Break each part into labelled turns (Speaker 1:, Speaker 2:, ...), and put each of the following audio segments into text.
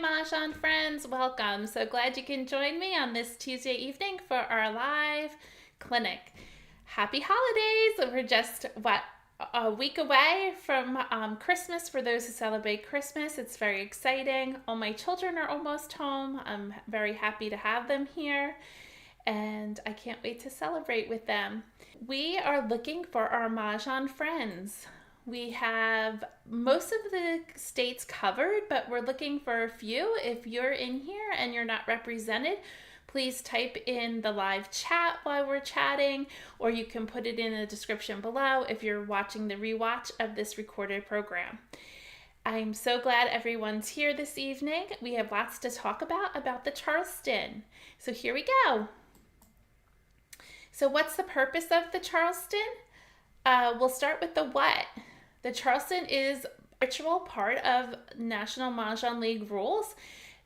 Speaker 1: Mahjong friends, welcome. So glad you can join me on this Tuesday evening for our live clinic. Happy holidays! We're just, a week away from Christmas for those who celebrate Christmas. It's very exciting. All my children are almost home. I'm very happy to have them here, and I can't wait to celebrate with them. We are looking for our Mahjong friends. We have most of the states covered, but we're looking for a few. If you're in here and you're not represented, please type in the live chat while we're chatting, or you can put it in the description below if you're watching the rewatch of this recorded program. I'm so glad everyone's here this evening. We have lots to talk about the Charleston. So here we go. So what's the purpose of the Charleston? We'll start with the what. The Charleston is a ritual part of National Mahjong League rules.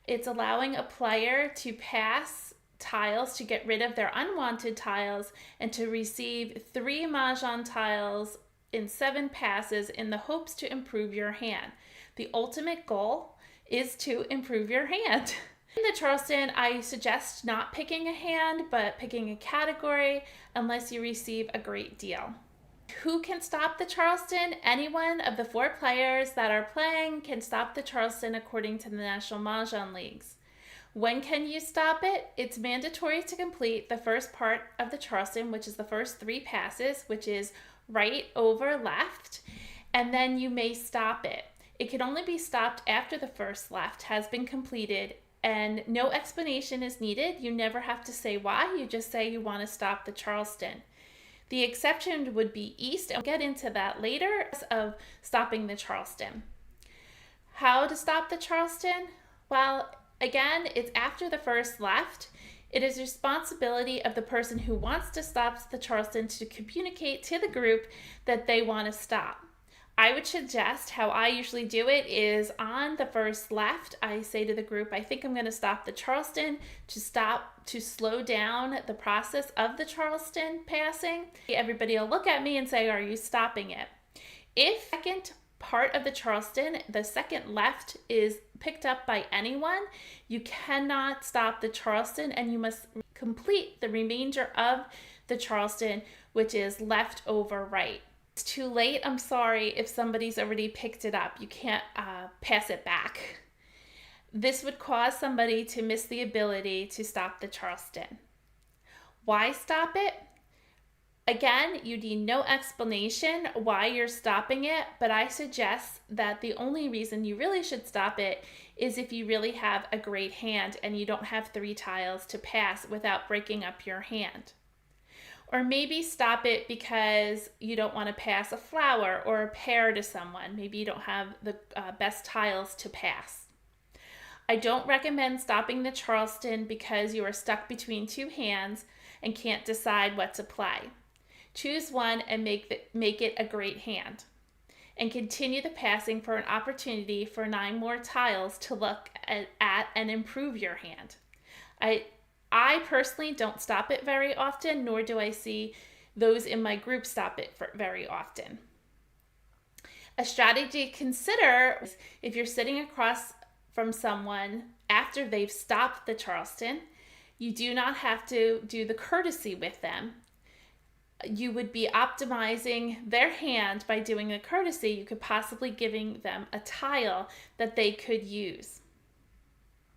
Speaker 1: It's allowing a player to pass tiles to get rid of their unwanted tiles and to receive 3 Mahjong tiles in 7 passes in the hopes to improve your hand. The ultimate goal is to improve your hand. In the Charleston, I suggest not picking a hand, but picking a category unless you receive a great deal. Who can stop the Charleston? Anyone of the 4 players that are playing can stop the Charleston according to the National Mahjong Leagues. When can you stop it? It's mandatory to complete the first part of the Charleston, which is the first 3 passes, which is right over left, and then you may stop it. It can only be stopped after the first left has been completed, and no explanation is needed. You never have to say why. You just say you want to stop the Charleston. The exception would be east, and we'll get into that later, of stopping the Charleston. How to stop the Charleston? Well, again, it's after the first left. It is responsibility of the person who wants to stop the Charleston to communicate to the group that they want to stop. I would suggest how I usually do it is on the first left, I say to the group, I think I'm going to stop the Charleston to slow down the process of the Charleston passing. Everybody will look at me and say, are you stopping it? If the second part of the Charleston, the second left, is picked up by anyone, you cannot stop the Charleston and you must complete the remainder of the Charleston, which is left over right. It's too late. I'm sorry if somebody's already picked it up. You can't pass it back. This would cause somebody to miss the ability to stop the Charleston. Why stop it? Again, you need no explanation why you're stopping it, but I suggest that the only reason you really should stop it is if you really have a great hand and you don't have 3 tiles to pass without breaking up your hand. Or maybe stop it because you don't want to pass a flower or a pear to someone. Maybe you don't have the best tiles to pass. I don't recommend stopping the Charleston because you are stuck between 2 hands and can't decide what to play. Choose one and make it a great hand. And continue the passing for an opportunity for 9 more tiles to look at and improve your hand. I personally don't stop it very often, nor do I see those in my group stop it very often. A strategy to consider is if you're sitting across from someone after they've stopped the Charleston, you do not have to do the courtesy with them. You would be optimizing their hand by doing a courtesy. You could possibly giving them a tile that they could use.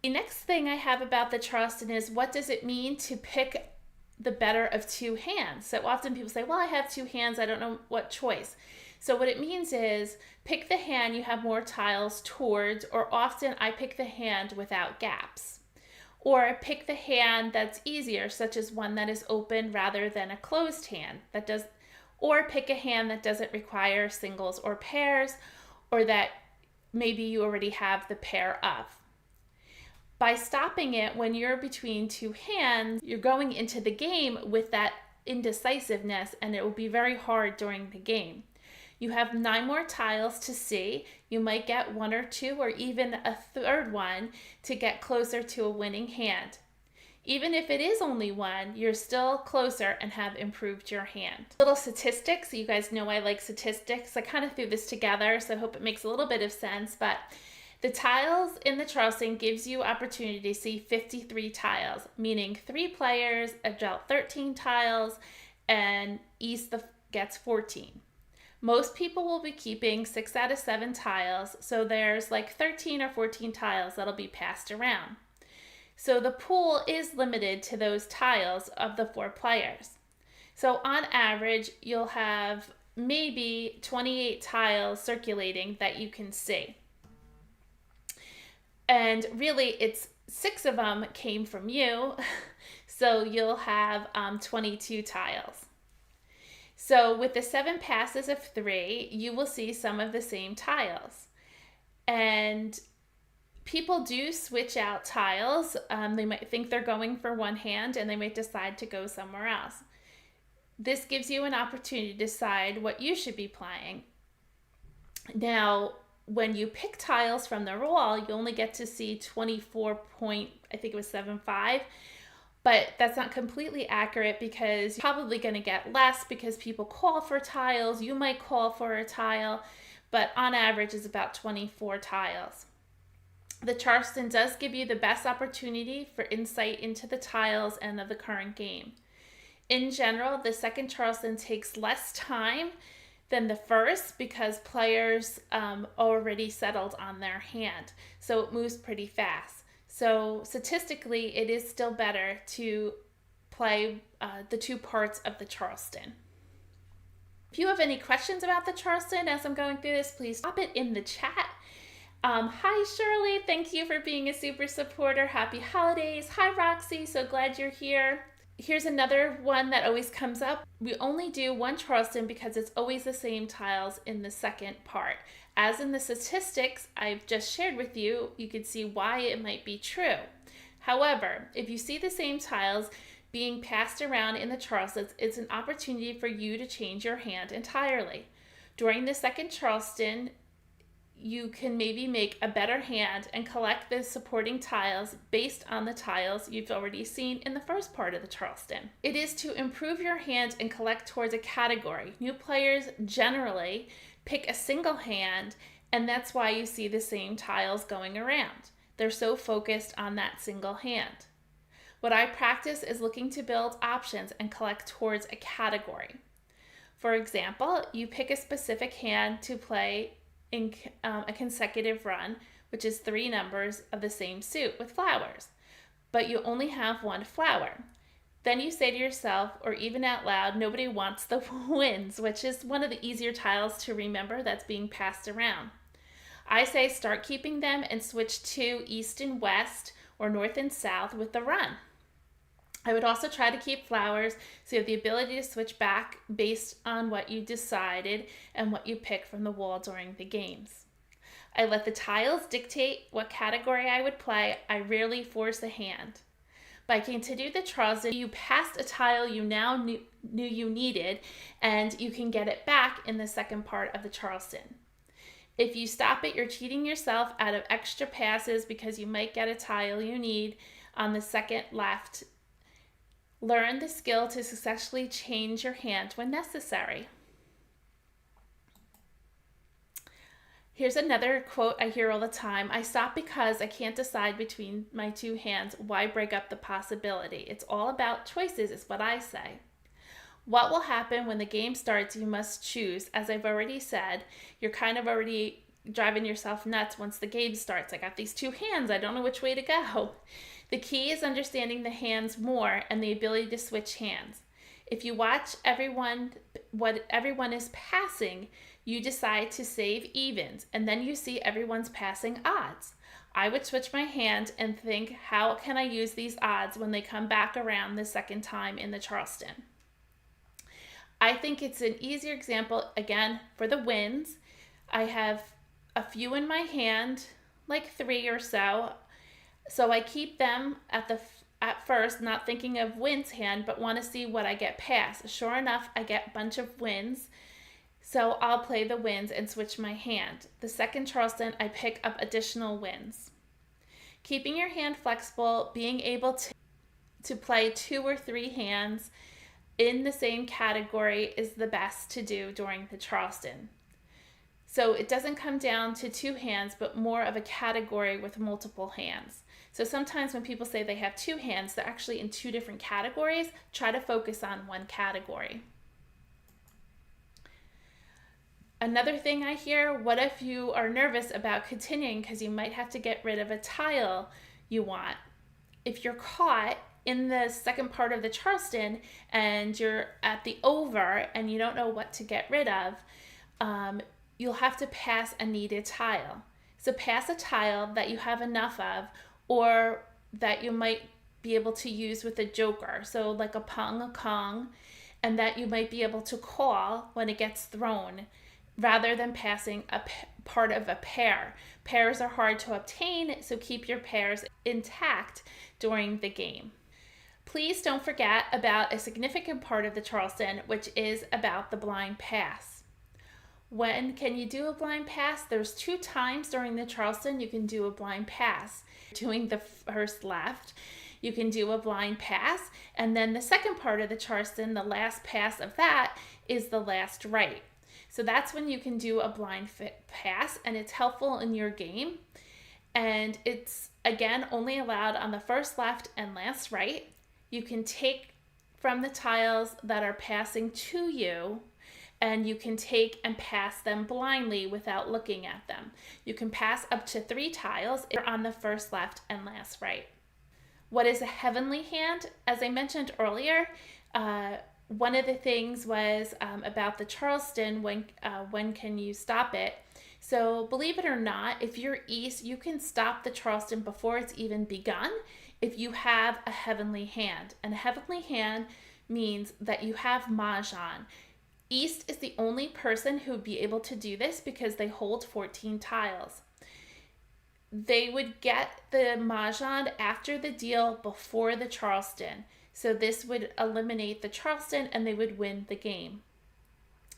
Speaker 1: The next thing I have about the Charleston is, what does it mean to pick the better of 2 hands? So often people say, well, I have 2 hands, I don't know what choice. So what it means is pick the hand you have more tiles towards, or often I pick the hand without gaps. Or pick the hand that's easier, such as one that is open rather than a closed hand. Or pick a hand that doesn't require singles or pairs, or that maybe you already have the pair of. By stopping it when you're between 2 hands, you're going into the game with that indecisiveness, and it will be very hard during the game. You have 9 more tiles to see. You might get 1 or 2 or even a third one to get closer to a winning hand. Even if it is only 1, you're still closer and have improved your hand. Little statistics. You guys know I like statistics. I kind of threw this together, so I hope it makes a little bit of sense, but The tiles in the Charleston gives you opportunity to see 53 tiles, meaning 3 players dealt 13 tiles, and East gets 14. Most people will be keeping 6 out of 7 tiles, so there's like 13 or 14 tiles that'll be passed around. So the pool is limited to those tiles of the 4 players. So on average, you'll have maybe 28 tiles circulating that you can see. And really, it's 6 of them came from you, so you'll have 22 tiles. So with the 7 passes of 3, you will see some of the same tiles. And people do switch out tiles. They might think they're going for one hand, and they might decide to go somewhere else. This gives you an opportunity to decide what you should be playing. Now, when you pick tiles from the wall, you only get to see 24.75, but that's not completely accurate because you're probably going to get less because people call for tiles. You might call for a tile, but on average it's about 24 tiles. The Charleston does give you the best opportunity for insight into the tiles and of the current game. In general, the second Charleston takes less time than the first because players already settled on their hand, so it moves pretty fast. So statistically, it is still better to play the 2 parts of the Charleston. If you have any questions about the Charleston as I'm going through this, please pop it in the chat. Hi Shirley, thank you for being a super supporter. Happy holidays. Hi Roxy, so glad you're here. Here's another one that always comes up. We only do 1 Charleston because it's always the same tiles in the second part. As in the statistics I've just shared with you, you can see why it might be true. However, if you see the same tiles being passed around in the Charlestons, it's an opportunity for you to change your hand entirely. During the second Charleston, you can maybe make a better hand and collect the supporting tiles based on the tiles you've already seen in the first part of the Charleston. It is to improve your hand and collect towards a category. New players generally pick a single hand, and that's why you see the same tiles going around. They're so focused on that single hand. What I practice is looking to build options and collect towards a category. For example, you pick a specific hand to play in a consecutive run, which is 3 numbers of the same suit with flowers, but you only have 1 flower. Then you say to yourself, or even out loud, nobody wants the winds, which is one of the easier tiles to remember that's being passed around. I say start keeping them and switch to east and west or north and south with the run. I would also try to keep flowers so you have the ability to switch back based on what you decided and what you pick from the wall during the games. I let the tiles dictate what category I would play. I rarely force a hand. By continuing the Charleston, you passed a tile you now knew you needed, and you can get it back in the second part of the Charleston. If you stop it, you're cheating yourself out of extra passes because you might get a tile you need on the second left. Learn the skill to successfully change your hand when necessary. Here's another quote I hear all the time. I stop because I can't decide between my 2 hands. Why break up the possibility? It's all about choices, is what I say. What will happen when the game starts? You must choose. As I've already said, you're kind of already driving yourself nuts once the game starts. I got these 2 hands. I don't know which way to go. The key is understanding the hands more and the ability to switch hands. If you watch what everyone is passing, you decide to save evens, and then you see everyone's passing odds. I would switch my hand and think, how can I use these odds when they come back around the second time in the Charleston? I think it's an easier example, again, for the wins. I have a few in my hand, like 3 or so. So I keep them at first, not thinking of wins hand, but want to see what I get past. Sure enough, I get a bunch of wins. So I'll play the wins and switch my hand. The second Charleston, I pick up additional wins. Keeping your hand flexible, being able to play 2 or 3 hands in the same category is the best to do during the Charleston. So it doesn't come down to two hands, but more of a category with multiple hands. So sometimes when people say they have two hands, they're actually in two different categories. Try to focus on one category. Another thing I hear, what if you are nervous about continuing because you might have to get rid of a tile you want? If you're caught in the second part of the Charleston and you're at the over and you don't know what to get rid of, you'll have to pass a needed tile. So pass a tile that you have enough of, or that you might be able to use with a joker. So like a pung, a kong, and that you might be able to call when it gets thrown, rather than passing a part of a pair. Pairs are hard to obtain, so keep your pairs intact during the game. Please don't forget about a significant part of the Charleston, which is about the blind pass. When can you do a blind pass? There's 2 times during the Charleston you can do a blind pass. Doing the first left, you can do a blind pass, and then the second part of the Charleston, the last pass of that, is the last right. So that's when you can do a blind pass, and it's helpful in your game. And it's, again, only allowed on the first left and last right. You can take from the tiles that are passing to you, and you can take and pass them blindly without looking at them. You can pass up to 3 tiles on the first left and last right. What is a heavenly hand? As I mentioned earlier, one of the things was about the Charleston, when can you stop it? So believe it or not, if you're east, you can stop the Charleston before it's even begun if you have a heavenly hand. And a heavenly hand means that you have Mahjong. East is the only person who would be able to do this because they hold 14 tiles. They would get the Mahjong after the deal before the Charleston. So this would eliminate the Charleston and they would win the game.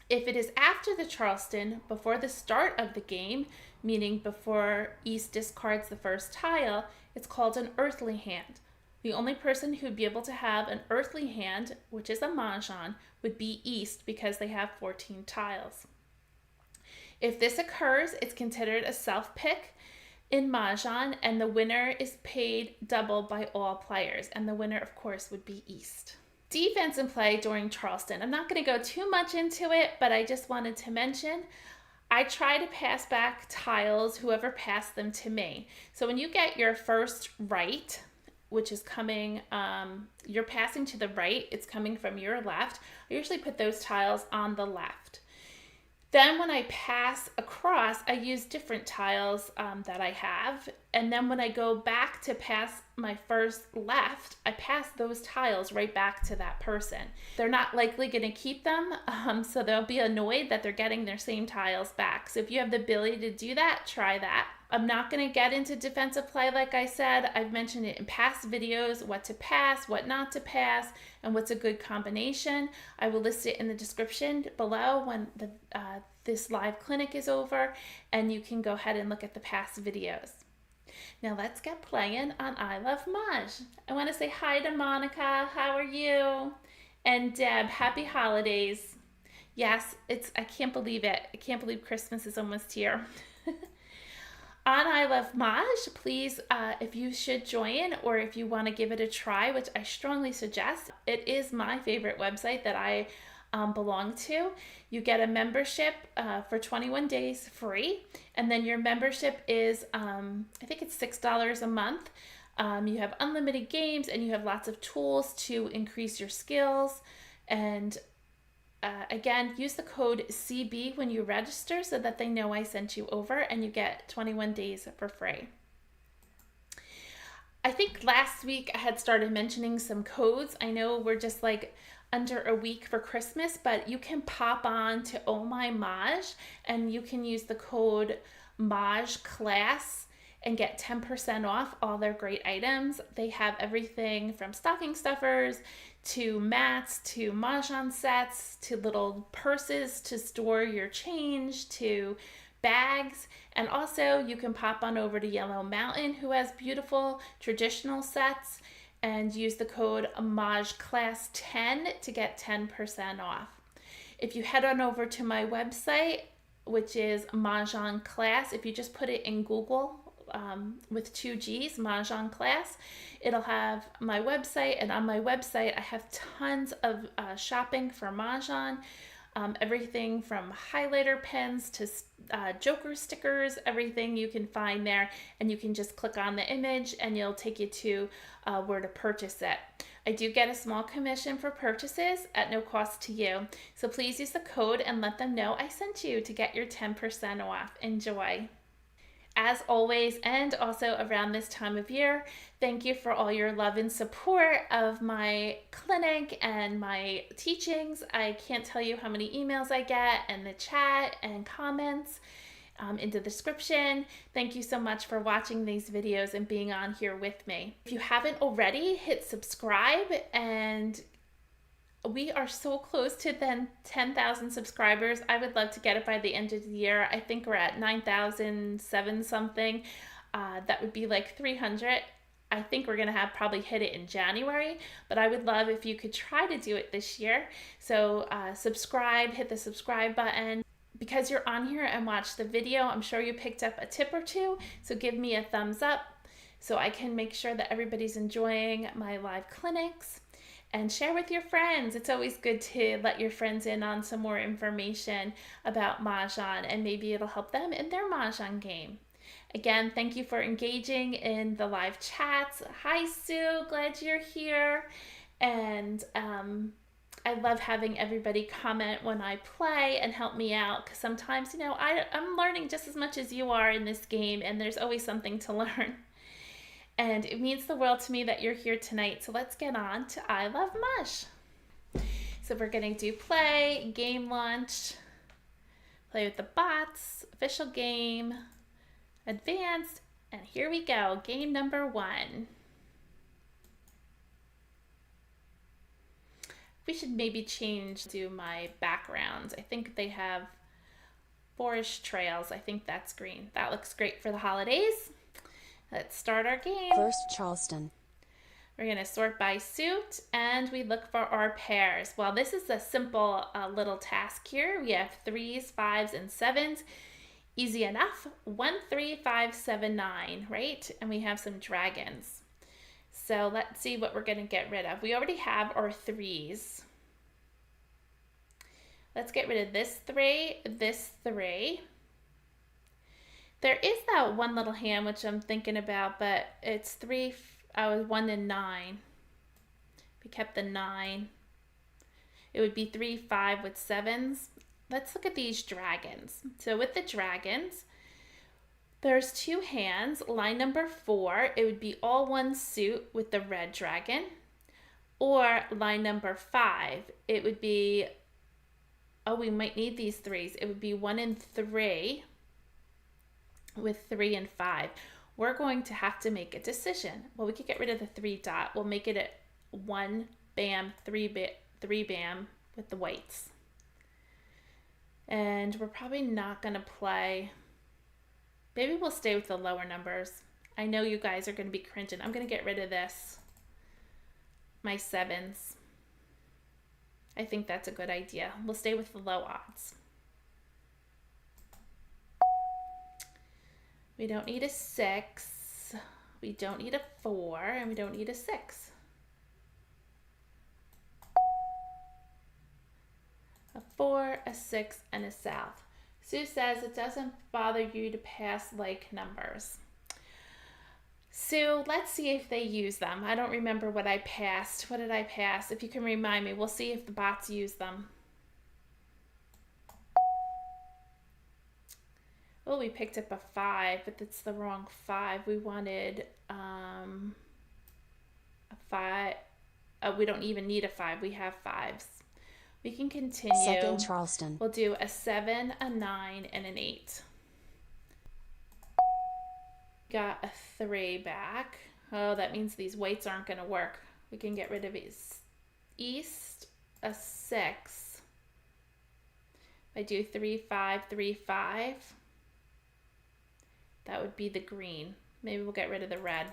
Speaker 1: If it is after the Charleston, before the start of the game, meaning before East discards the first tile, it's called an earthly hand. The only person who would be able to have an earthly hand, which is a Mahjong, would be East because they have 14 tiles. If this occurs, it's considered a self-pick in Mahjong, and the winner is paid double by all players, and the winner, of course, would be East. Defense in play during Charleston. I'm not going to go too much into it, but I just wanted to mention I try to pass back tiles, whoever passed them to me. So when you get your first right, which is coming, you're passing to the right, it's coming from your left. I usually put those tiles on the left. Then when I pass across, I use different tiles that I have. And then when I go back to pass my first left, I pass those tiles right back to that person. They're not likely going to keep them, so they'll be annoyed that they're getting their same tiles back. So if you have the ability to do that, try that. I'm not going to get into defensive play like I said. I've mentioned it in past videos, what to pass, what not to pass, and what's a good combination. I will list it in the description below when this live clinic is over, and you can go ahead and look at the past videos. Now let's get playing on I Love Mahj. I want to say hi to Monica. How are you? And Deb, happy holidays. Yes, I can't believe it. I can't believe Christmas is almost here. On I Love Mahj, please, if you should join or if you want to give it a try, which I strongly suggest, it is my favorite website that I belong to. You get a membership for 21 days free, and then your membership is, I think it's $6 a month. You have unlimited games and you have lots of tools to increase your skills. And again, use the code CB when you register so that they know I sent you over, and you get 21 days for free. I think last week I had started mentioning some codes. I know we're just like under a week for Christmas, but you can pop on to Oh My Mahj and you can use the code Mah Class and get 10% off all their great items. They have everything from stocking stuffers to mats to Mahjong sets to little purses to store your change to bags. And also you can pop on over to Yellow Mountain, who has beautiful traditional sets, and use the code Mahj Class 10 to get 10% off. If you head on over to my website, which is Mah Jongg Class. If you just put it in Google with 2 G's, Mah Jongg Class, it'll have my website, and on my website I have tons of shopping for Mahjong. Everything from highlighter pens to joker stickers, everything you can find there, and you can just click on the image and it'll take you to where to purchase it. I do get a small commission for purchases at no cost to you, so please use the code and let them know I sent you to get your 10% off. Enjoy. As always, and also around this time of year, thank you for all your love and support of my clinic and my teachings. I can't tell you how many emails I get and the chat and comments in the description. Thank you so much for watching these videos and being on here with me. If you haven't already, hit subscribe, and we are so close to then 10,000 subscribers. I would love to get it by the end of the year. I think we're at 9,007 something. That would be like 300. I think we're gonna have probably hit it in January, but I would love if you could try to do it this year. So subscribe, hit the subscribe button. Because you're on here and watch the video, I'm sure you picked up a tip or two, so give me a thumbs up so I can make sure that everybody's enjoying my live clinics. And share with your friends. It's always good to let your friends in on some more information about Mahjong, and maybe it'll help them in their Mahjong game. Again, thank you for engaging in the live chats. Hi, Sue, glad you're here. And I love having everybody comment when I play and help me out, because sometimes, you know, I'm learning just as much as you are in this game, and there's always something to learn. And it means the world to me that you're here tonight. So let's get on to I Love Mahj. So we're going to do play, game launch, play with the bots, official game, advanced, and here we go. Game number 1. We should maybe change to my backgrounds. I think they have forest trails. I think that's green. That looks great for the holidays. Let's start our game.
Speaker 2: First, Charleston.
Speaker 1: We're going to sort by suit, and we look for our pairs. Well, this is a simple little task here. We have 3s, 5s, and 7s. Easy enough. 1, 3, 5, 7, 9, right? And we have some dragons. So let's see what we're going to get rid of. We already have our 3s. Let's get rid of this 3, this 3. There is that one little hand which I'm thinking about, but it's 3, 1 and 9. We kept the 9. It would be 3, 5 with 7s. Let's look at these dragons. So with the dragons, there's 2 hands. Line number 4, it would be all one suit with the red dragon. Or line number 5, it would be, oh, we might need these 3s. It would be 1 and 3. With 3 and 5. We're going to have to make a decision. Well, we could get rid of the 3 dot. We'll make it a 1 bam, 3 bam with the whites. And we're probably not going to play. Maybe we'll stay with the lower numbers. I know you guys are going to be cringing. I'm going to get rid of this. My 7s. I think that's a good idea. We'll stay with the low odds. We don't need a 6, we don't need a 4, and we don't need a 6. A 4, a 6, and a south. Sue says it doesn't bother you to pass like numbers. Sue, let's see if they use them. I don't remember what I passed. What did I pass? If you can remind me, we'll see if the bots use them. Oh, we picked up a 5, but that's the wrong 5. We wanted a 5. We don't even need a 5. We have 5s. We can continue.
Speaker 2: Second, Charleston.
Speaker 1: We'll do a 7, a 9, and an 8. Got a 3 back. Oh, that means these whites aren't going to work. We can get rid of east, a 6. If I do 3, 5, 3, 5. That would be the green. Maybe we'll get rid of the red.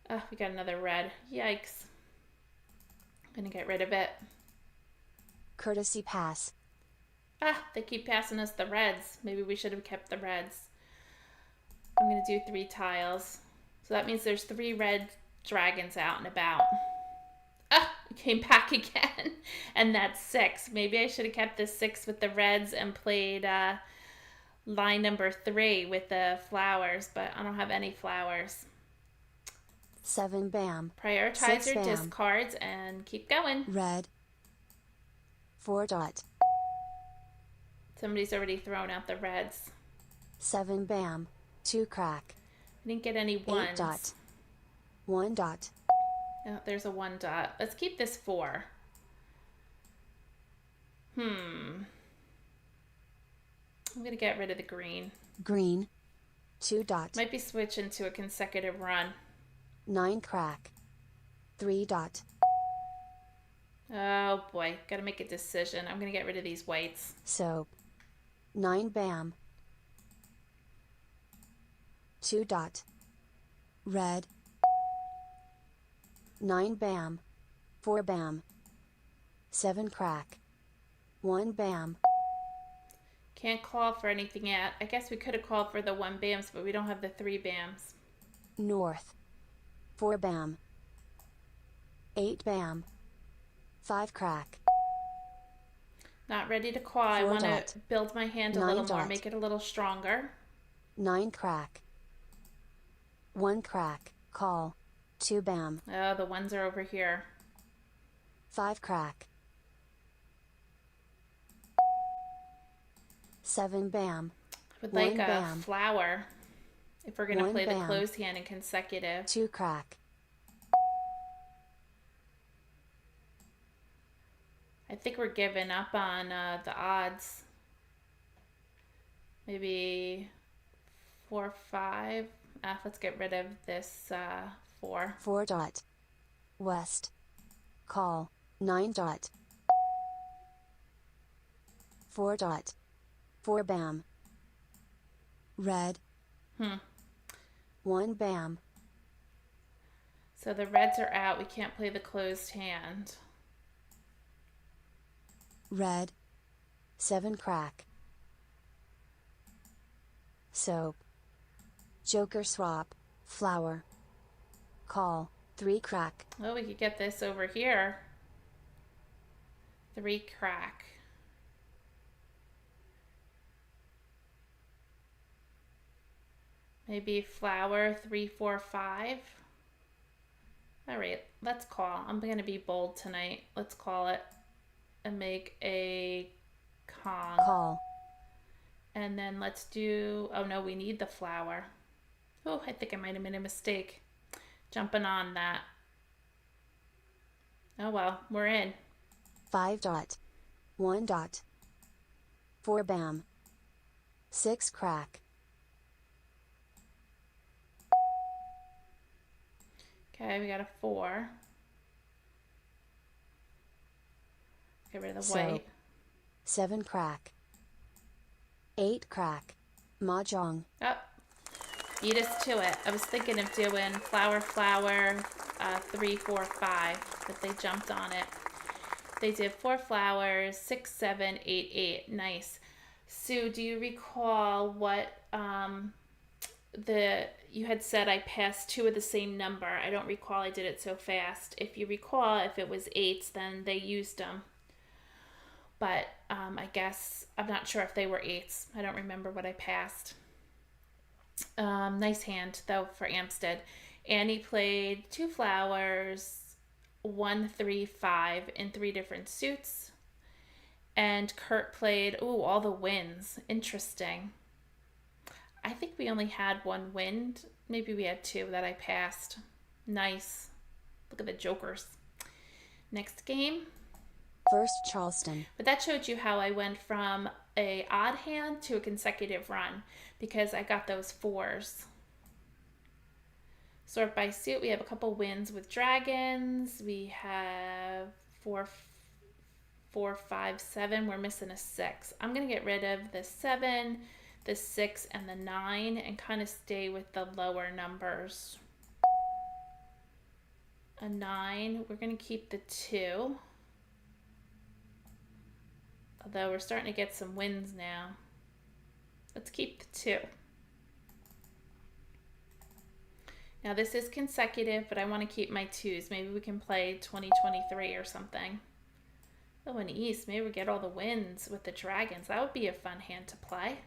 Speaker 1: Oh, we got another red. Yikes. I'm gonna get rid of it.
Speaker 2: Courtesy pass.
Speaker 1: Ah, they keep passing us the reds. Maybe we should have kept the reds. I'm going to do 3 tiles. So that means there's 3 red dragons out and about. Ah, it came back again. And that's 6. Maybe I should have kept the 6 with the reds and played line number 3 with the flowers, but I don't have any flowers.
Speaker 2: 7 bam.
Speaker 1: Prioritize
Speaker 2: 6
Speaker 1: your
Speaker 2: bam.
Speaker 1: discards and keep going.
Speaker 2: Red. 4 dot.
Speaker 1: Somebody's already thrown out the reds.
Speaker 2: 7 bam. 2 crack.
Speaker 1: I didn't get any ones.
Speaker 2: 8 dot. 1 dot.
Speaker 1: Oh, there's a 1 dot. Let's keep this 4. I'm going to get rid of the green.
Speaker 2: Green. 2 dot.
Speaker 1: Might be switching to a consecutive run.
Speaker 2: 9 crack. 3 dot.
Speaker 1: Oh boy, gotta make a decision. I'm gonna get rid of these whites.
Speaker 2: Soap. 9 bam. 2 dot. Red. 9 bam. 4 bam. 7 crack. 1 bam.
Speaker 1: Can't call for anything yet. I guess we could have called for the 1 bams, but we don't have the 3 bams.
Speaker 2: North. 4 bam. 8 bam. 5 crack.
Speaker 1: Not ready to call. I
Speaker 2: 4
Speaker 1: want
Speaker 2: dot.
Speaker 1: to build my hand a
Speaker 2: 9
Speaker 1: little more,
Speaker 2: dot.
Speaker 1: make it a little stronger.
Speaker 2: 9 crack. 1 crack. Call. 2 bam.
Speaker 1: Oh, the ones are over here.
Speaker 2: 5 crack. 7 bam.
Speaker 1: I would like
Speaker 2: 1
Speaker 1: a
Speaker 2: bam.
Speaker 1: flower if we're going to
Speaker 2: 1
Speaker 1: play the
Speaker 2: bam.
Speaker 1: closed hand in consecutive.
Speaker 2: 2 crack.
Speaker 1: I think we're giving up on the odds. Maybe 4, 5. Let's get rid of this 4.
Speaker 2: 4 dot. West. Call. 9 dot. 4 dot. 4 bam. Red. 1 bam.
Speaker 1: So the reds are out. We can't play the closed hand.
Speaker 2: Red. 7 crack. Soap. Joker swap. Flower. Call. 3 crack.
Speaker 1: Oh, we could get this over here. 3 crack. Maybe flower 3, 4, 5. All right, let's call. I'm going to be bold tonight. Let's call it and make a con.
Speaker 2: Call.
Speaker 1: And then let's do, oh no, we need the flower. Oh, I think I might have made a mistake jumping on that. Oh well, we're in.
Speaker 2: 5 dot. 1 dot. 4 bam. 6 crack.
Speaker 1: Okay, we got a 4. Get rid of the
Speaker 2: Soap.
Speaker 1: white.
Speaker 2: 7 crack. 8 crack. Mah Jongg.
Speaker 1: Oh, beat us to it. I was thinking of doing flower, flower, 3, 4, 5, but they jumped on it. They did 4 flowers, 6, 7, 8, 8. Nice. Sue, do you recall what you had said I passed 2 of the same number? I don't recall. I did it so fast. If you recall, if it was 8s, then they used them. But I guess I'm not sure if they were 8s. I don't remember what I passed. Nice hand, though, for Amstead. Annie played 2 flowers, 1, 3, 5 in 3 different suits. And Kurt played, all the winds. Interesting. I think we only had 1 wind. Maybe we had 2 that I passed. Nice. Look at the jokers. Next game.
Speaker 2: First Charleston.
Speaker 1: But that showed you how I went from a odd hand to a consecutive run because I got those 4s. Sort by suit, we have a couple wins with dragons. We have 4, 5, 7. We're missing a 6. I'm going to get rid of the 7, the 6, and the 9 and kind of stay with the lower numbers. A 9. We're going to keep the 2. Although we're starting to get some wins now. Let's keep the 2. Now this is consecutive, but I want to keep my 2s. Maybe we can play 2023 or something. Oh, and East, maybe we get all the wins with the dragons. That would be a fun hand to play.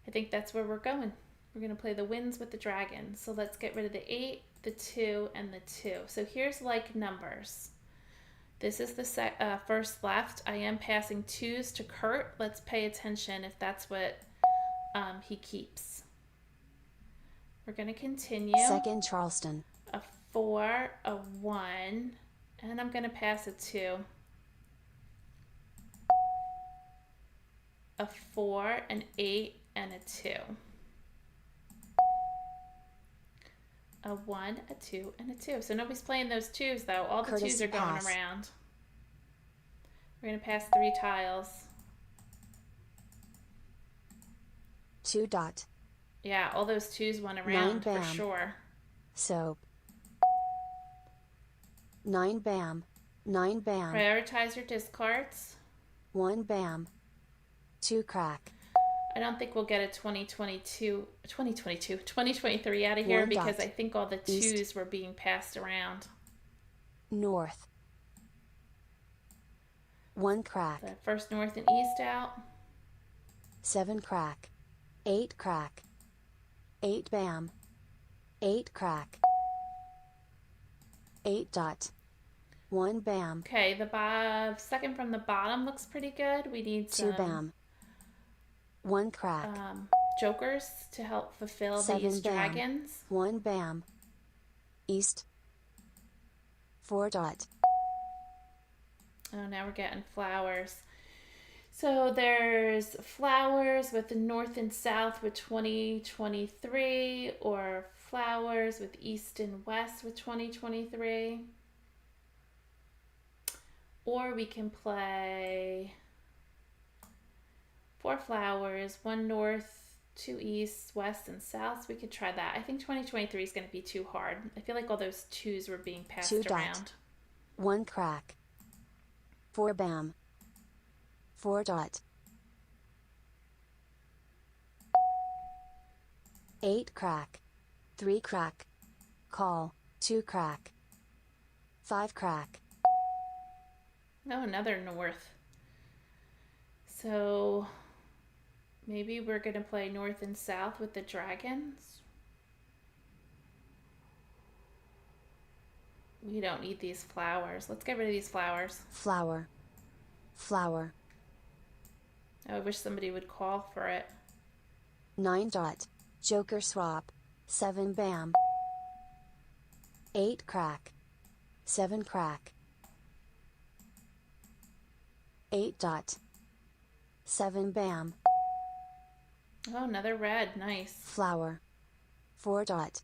Speaker 1: I think that's where we're going. We're going to play the wins with the dragons. So let's get rid of the 8, the 2, and the 2. So here's like numbers. This is the first left. I am passing 2s to Kurt. Let's pay attention if that's what he keeps. We're going to continue.
Speaker 2: Second Charleston.
Speaker 1: A 4, a 1, and I'm going to pass a 2. A 4, an 8, and a 2. A 1, a 2, and a 2. So nobody's playing those 2s though. All the 2s are going around. We're going to pass 3 tiles.
Speaker 2: 2 dot.
Speaker 1: Yeah, all those 2s went around for sure.
Speaker 2: Soap. 9 bam. 9 bam.
Speaker 1: Prioritize your discards.
Speaker 2: 1 bam. 2 crack.
Speaker 1: I don't think we'll get a 2023 out of here because I think all the 2s were being passed around.
Speaker 2: North. 1 crack.
Speaker 1: The first north and east out.
Speaker 2: 7 crack. 8 crack. 8 bam. 8 crack. 8 dot. 1 bam.
Speaker 1: Okay, the second from the bottom looks pretty good. We need some
Speaker 2: 2 bam. 1 crack.
Speaker 1: Jokers to help fulfill these dragons.
Speaker 2: 1 bam. East. 4 dot.
Speaker 1: Oh, now we're getting flowers. So there's flowers with the north and south with 2023, or flowers with east and west with 2023. Or we can play 4 flowers, 1 north, 2 east, west, and south. So we could try that. I think 2023 is going to be too hard. I feel like all those 2s were being passed
Speaker 2: 2
Speaker 1: around.
Speaker 2: Dot. 1 crack. 4 bam. 4 dot. 8 crack. 3 crack. Call. 2 crack. 5 crack.
Speaker 1: Oh, another north. So maybe we're going to play north and south with the dragons. We don't need these flowers. Let's get rid of these flowers.
Speaker 2: Flower. Flower.
Speaker 1: I wish somebody would call for it.
Speaker 2: 9 dot. Joker swap. 7 bam. 8 crack. 7 crack. 8 dot. 7 bam.
Speaker 1: Oh, another red. Nice.
Speaker 2: Flower. 4 dot.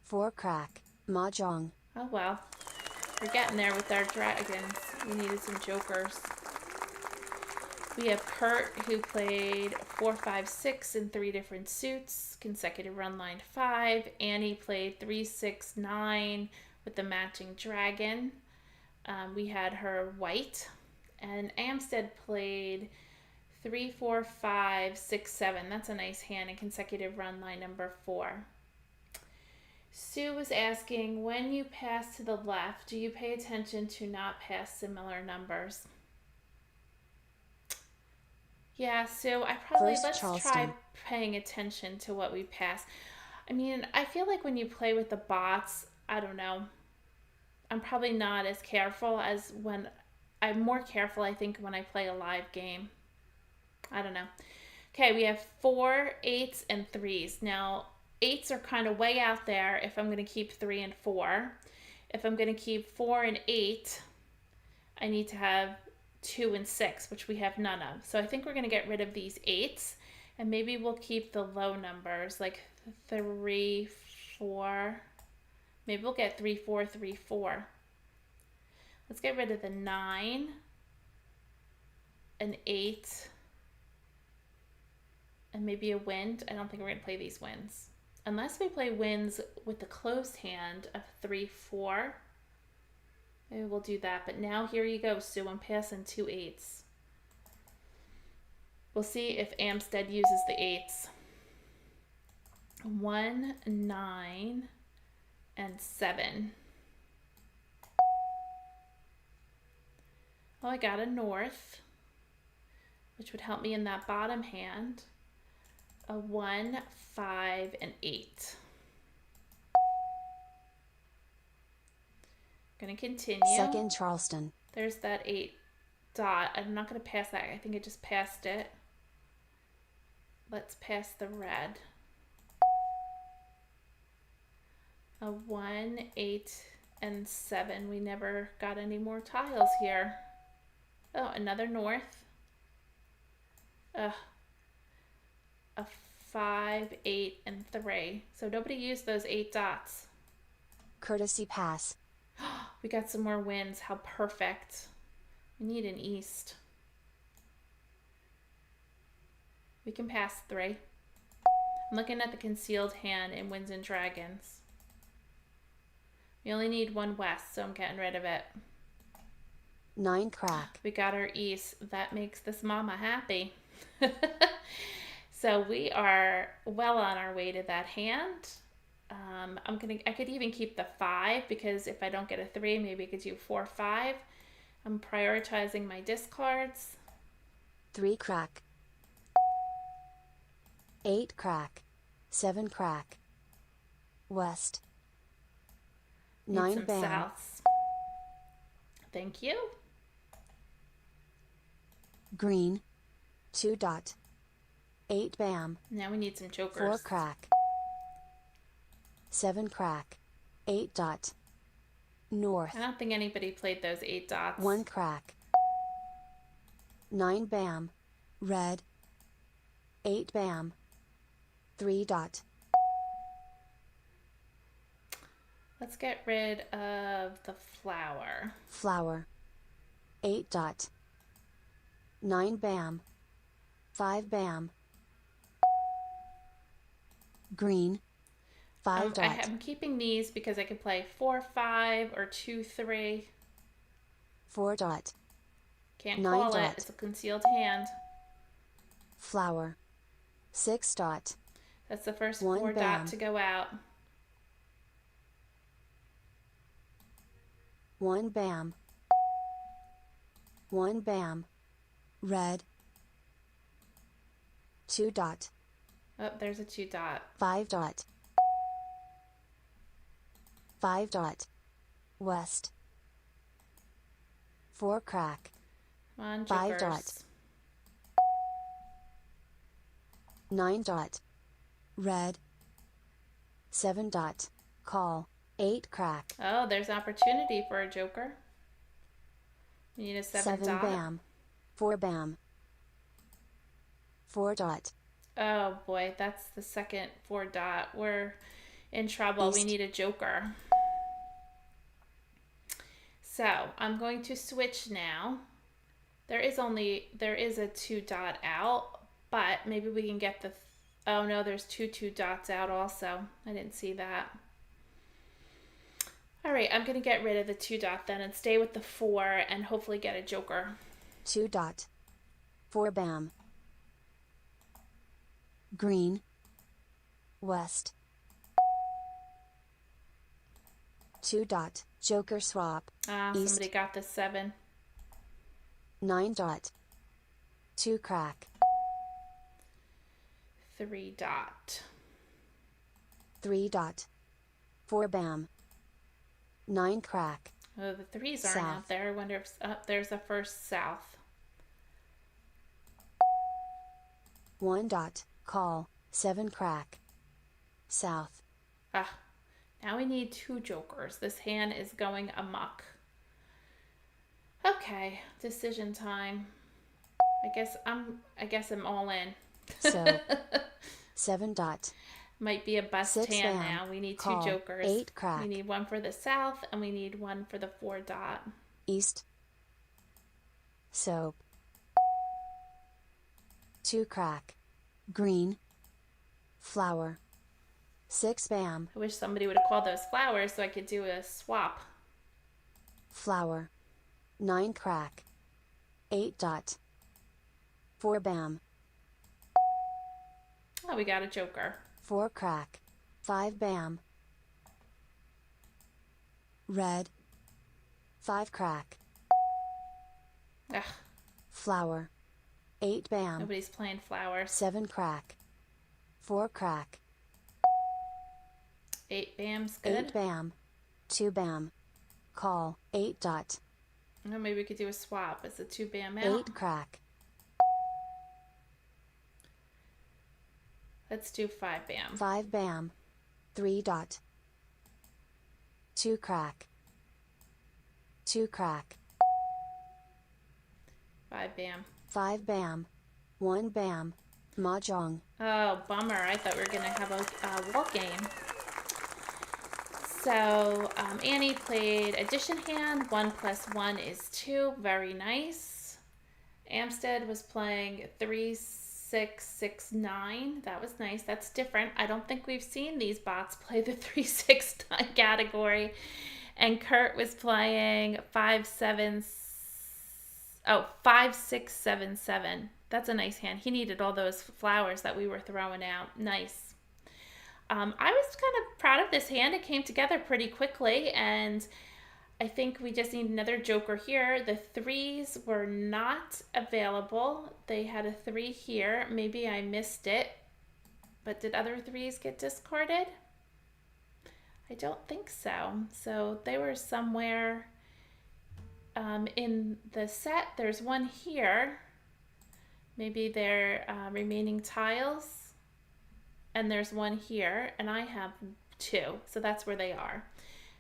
Speaker 2: 4 crack. Mah Jongg.
Speaker 1: Oh, well. We're getting there with our dragons. We needed some jokers. We have Kurt, who played 4, 5, 6 in 3 different suits, consecutive run line 5. Annie played 3, 6, 9 with the matching dragon. We had her white. And Amstead played 3, 4, 5, 6, 7. That's a nice hand in consecutive run line number 4. Sue was asking, when you pass to the left, do you pay attention to not pass similar numbers? Yeah, Sue, let's try paying attention to what we pass. I mean, I feel like when you play with the bots, I don't know, I'm probably not as careful as when, I'm more careful, I think, when I play a live game. I don't know. Okay, we have 4, 8s, and 3s. Now, 8s are kind of way out there if I'm going to keep 3 and 4. If I'm going to keep 4 and 8, I need to have 2 and 6, which we have none of. So I think we're going to get rid of these 8s, and maybe we'll keep the low numbers, like 3, 4. Maybe we'll get 3, 4, 3, 4. Let's get rid of the 9, an 8, and maybe a wind. I don't think we're going to play these winds. Unless we play winds with the closed hand of 3, 4. Maybe we'll do that. But now here you go, Sue. I'm passing 2 8s. We'll see if Amstead uses the 8s. 1, 9, and 7. Oh, I got a north, which would help me in that bottom hand. A 1, 5, and 8. Going to continue.
Speaker 2: Second Charleston.
Speaker 1: There's that 8 dot. I'm not going to pass that. I think I just passed it. Let's pass the red. A 1, 8, and 7. We never got any more tiles here. Oh, another north. A 5, 8, and 3. So nobody used those 8 dots.
Speaker 2: Courtesy pass.
Speaker 1: We got some more wins. How perfect. We need an east. We can pass 3. I'm looking at the concealed hand in Winds and Dragons. We only need 1 west, so I'm getting rid of it.
Speaker 2: 9 crack.
Speaker 1: We got our east. That makes this mama happy. So we are well on our way to that hand. I could even keep the 5 because if I don't get a 3, maybe I could do 4, 5. I'm prioritizing my discards.
Speaker 2: 3 crack. 8 crack. 7 crack. West. 9
Speaker 1: some
Speaker 2: bam.
Speaker 1: Souths. Thank you.
Speaker 2: Green. 2 dot. 8 bam.
Speaker 1: Now we need some jokers.
Speaker 2: 4 crack. 7 crack. 8 dot. North.
Speaker 1: I don't think anybody played those 8 dots.
Speaker 2: 1 crack. 9 bam. Red. 8 bam. 3 dot.
Speaker 1: Let's get rid of the flower.
Speaker 2: Flower. 8 dot. 9 bam. 5 bam. Green. 5 dot.
Speaker 1: I'm keeping these because I could play 4, 5 or 2, 3.
Speaker 2: 4 dot.
Speaker 1: Can't
Speaker 2: 9
Speaker 1: call
Speaker 2: dot.
Speaker 1: it. It's a concealed hand.
Speaker 2: Flower. 6 dot.
Speaker 1: That's the first
Speaker 2: 1
Speaker 1: 4
Speaker 2: bam.
Speaker 1: dot to go out.
Speaker 2: 1 bam. 1 bam. Red. 2 dot.
Speaker 1: Oh, there's a 2 dot.
Speaker 2: 5 dot. 5 dot. West. 4 crack.
Speaker 1: Come on,
Speaker 2: 5
Speaker 1: jokers.
Speaker 2: dot. 9 dot. Red. 7 dot. Call. 8 crack.
Speaker 1: Oh, there's opportunity for a joker. We need a 7 dot.
Speaker 2: bam. 4 bam. 4 dot.
Speaker 1: Oh boy, that's the second 4 dot. We're in trouble.
Speaker 2: East.
Speaker 1: We need a joker. So I'm going to switch now. There is a 2 dot out, but maybe we can get the, oh no, there's 2 dots out also. I didn't see that. All right, I'm going to get rid of the 2 dot then and stay with the 4 and hopefully get a joker.
Speaker 2: 2 dot. 4 bam. Green. West. 2 dot. Joker swap. East.
Speaker 1: Somebody got the 7.
Speaker 2: 9 dot. 2 crack.
Speaker 1: 3 dot.
Speaker 2: 3 dot. 4 bam. 9 crack.
Speaker 1: Oh, the 3s aren't
Speaker 2: South.
Speaker 1: out there. I wonder if there's the first south.
Speaker 2: 1 dot. Call. 7 crack. South.
Speaker 1: Now we need 2 jokers. This hand is going amok. Okay, decision time. I guess I'm all in.
Speaker 2: So. 7 dot.
Speaker 1: Might be a bust
Speaker 2: 6
Speaker 1: hand
Speaker 2: bam.
Speaker 1: now. We need 2
Speaker 2: Call.
Speaker 1: jokers.
Speaker 2: 8 crack.
Speaker 1: We need 1 for the south and we need 1 for the 4 dot.
Speaker 2: East. Soap. 2 crack. Green. Flower. 6 bam.
Speaker 1: I wish somebody would have called those flowers so I could do a swap.
Speaker 2: Flower. 9 crack. 8 dot. 4 bam.
Speaker 1: Oh, we got a joker.
Speaker 2: 4 crack. 5 bam. Red. 5 crack.
Speaker 1: Ugh,
Speaker 2: Flower. 8 bam.
Speaker 1: nobody's playing flowers.
Speaker 2: 7 crack. 4 crack.
Speaker 1: 8 bam's good.
Speaker 2: 8 bam. 2 bam. Call. 8 dot.
Speaker 1: Oh, maybe we could do a swap. It's a 2 bam out.
Speaker 2: 8 crack.
Speaker 1: Let's do 5 bam.
Speaker 2: 5 bam. 3 dot. 2 crack. 2 crack.
Speaker 1: 5 bam.
Speaker 2: 5 bam. 1 bam. Mah Jongg.
Speaker 1: Oh, bummer. I thought we were going to have a wall game. So Annie played addition hand. 1 plus 1 is 2. Very nice. Amstead was playing 3, 6, 6, 9. That was nice. That's different. I don't think we've seen these bots play the 3, 6, 9 category. And Kurt was playing 5, 7, 5, 6, 7, 7. That's a nice hand. He needed all those flowers that we were throwing out. Nice. I was kind of proud of this hand. It came together pretty quickly, and I think we just need another joker here. The 3s were not available. They had a 3 here. Maybe I missed it, but did other 3s get discarded? I don't think so. So they were somewhere in the set. There's one here. Maybe they're remaining tiles. And there's one here, and I have 2, so that's where they are.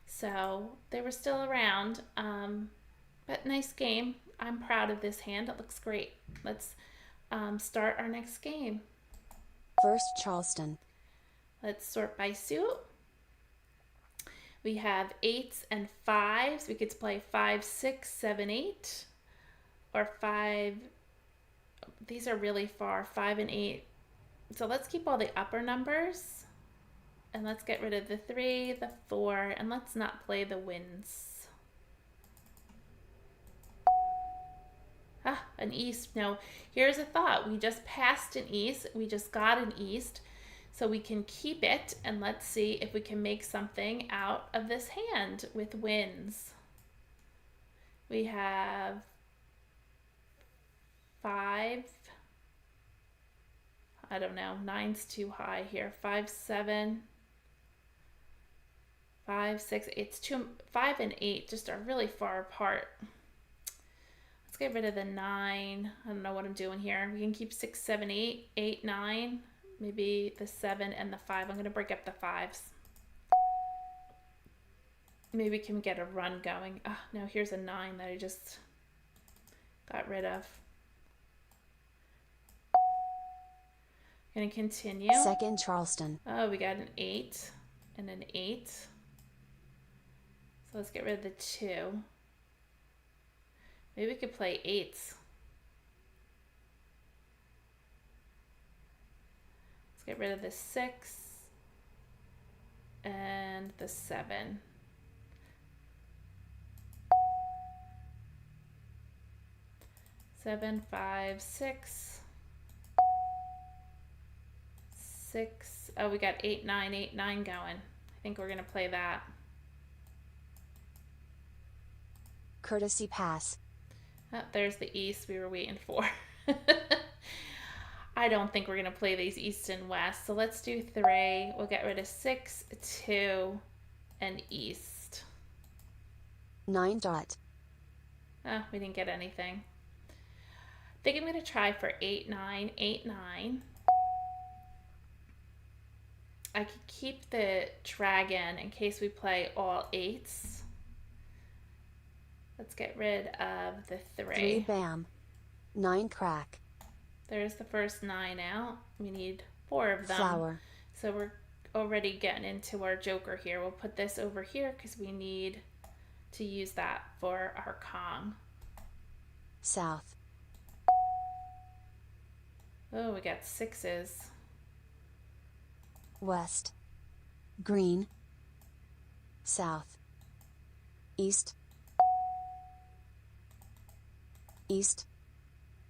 Speaker 1: So they were still around, but nice game. I'm proud of this hand. It looks great. Let's start our next game.
Speaker 2: First Charleston.
Speaker 1: Let's sort by suit. We have 8s and 5s. We could play 5, 6, 7, 8, or 5. These are really far, 5 and 8. So let's keep all the upper numbers, and let's get rid of the 3, the 4, and let's not play the winds. Ah, an east. No, here's a thought. We just passed an east. We just got an east, so we can keep it, and let's see if we can make something out of this hand with winds. We have 5. I don't know, 9's too high here. 5, 7, 5, 6, it's 2, 5 and 8 just are really far apart. Let's get rid of the 9. I don't know what I'm doing here. We can keep 6, 7, 8, 8, 9, maybe the 7 and the 5. I'm going to break up the 5s. Maybe we can get a run going. Oh, no, here's a 9 that I just got rid of. Gonna continue.
Speaker 2: Second Charleston.
Speaker 1: Oh, we got an 8 and an 8. So let's get rid of the 2. Maybe we could play 8s. Let's get rid of the 6 and the 7. Seven, 5, 6. 6. Oh, we got 8, 9, 8, 9 going. I think we're going to play that.
Speaker 2: Courtesy pass.
Speaker 1: Oh, there's the east we were waiting for. I don't think we're going to play these east and west. So let's do 3. We'll get rid of 6, 2, and east.
Speaker 2: 9 dot.
Speaker 1: Oh, we didn't get anything. I think I'm going to try for 8, 9, 8, 9. I could keep the dragon in case we play all 8s. Let's get rid of the 3.
Speaker 2: 3 bam. 9 crack.
Speaker 1: There's the first 9 out. We need 4 of them.
Speaker 2: Flower.
Speaker 1: So we're already getting into our joker here. We'll put this over here because we need to use that for our Kong.
Speaker 2: South.
Speaker 1: Oh, we got 6s.
Speaker 2: West. Green. South. East. East.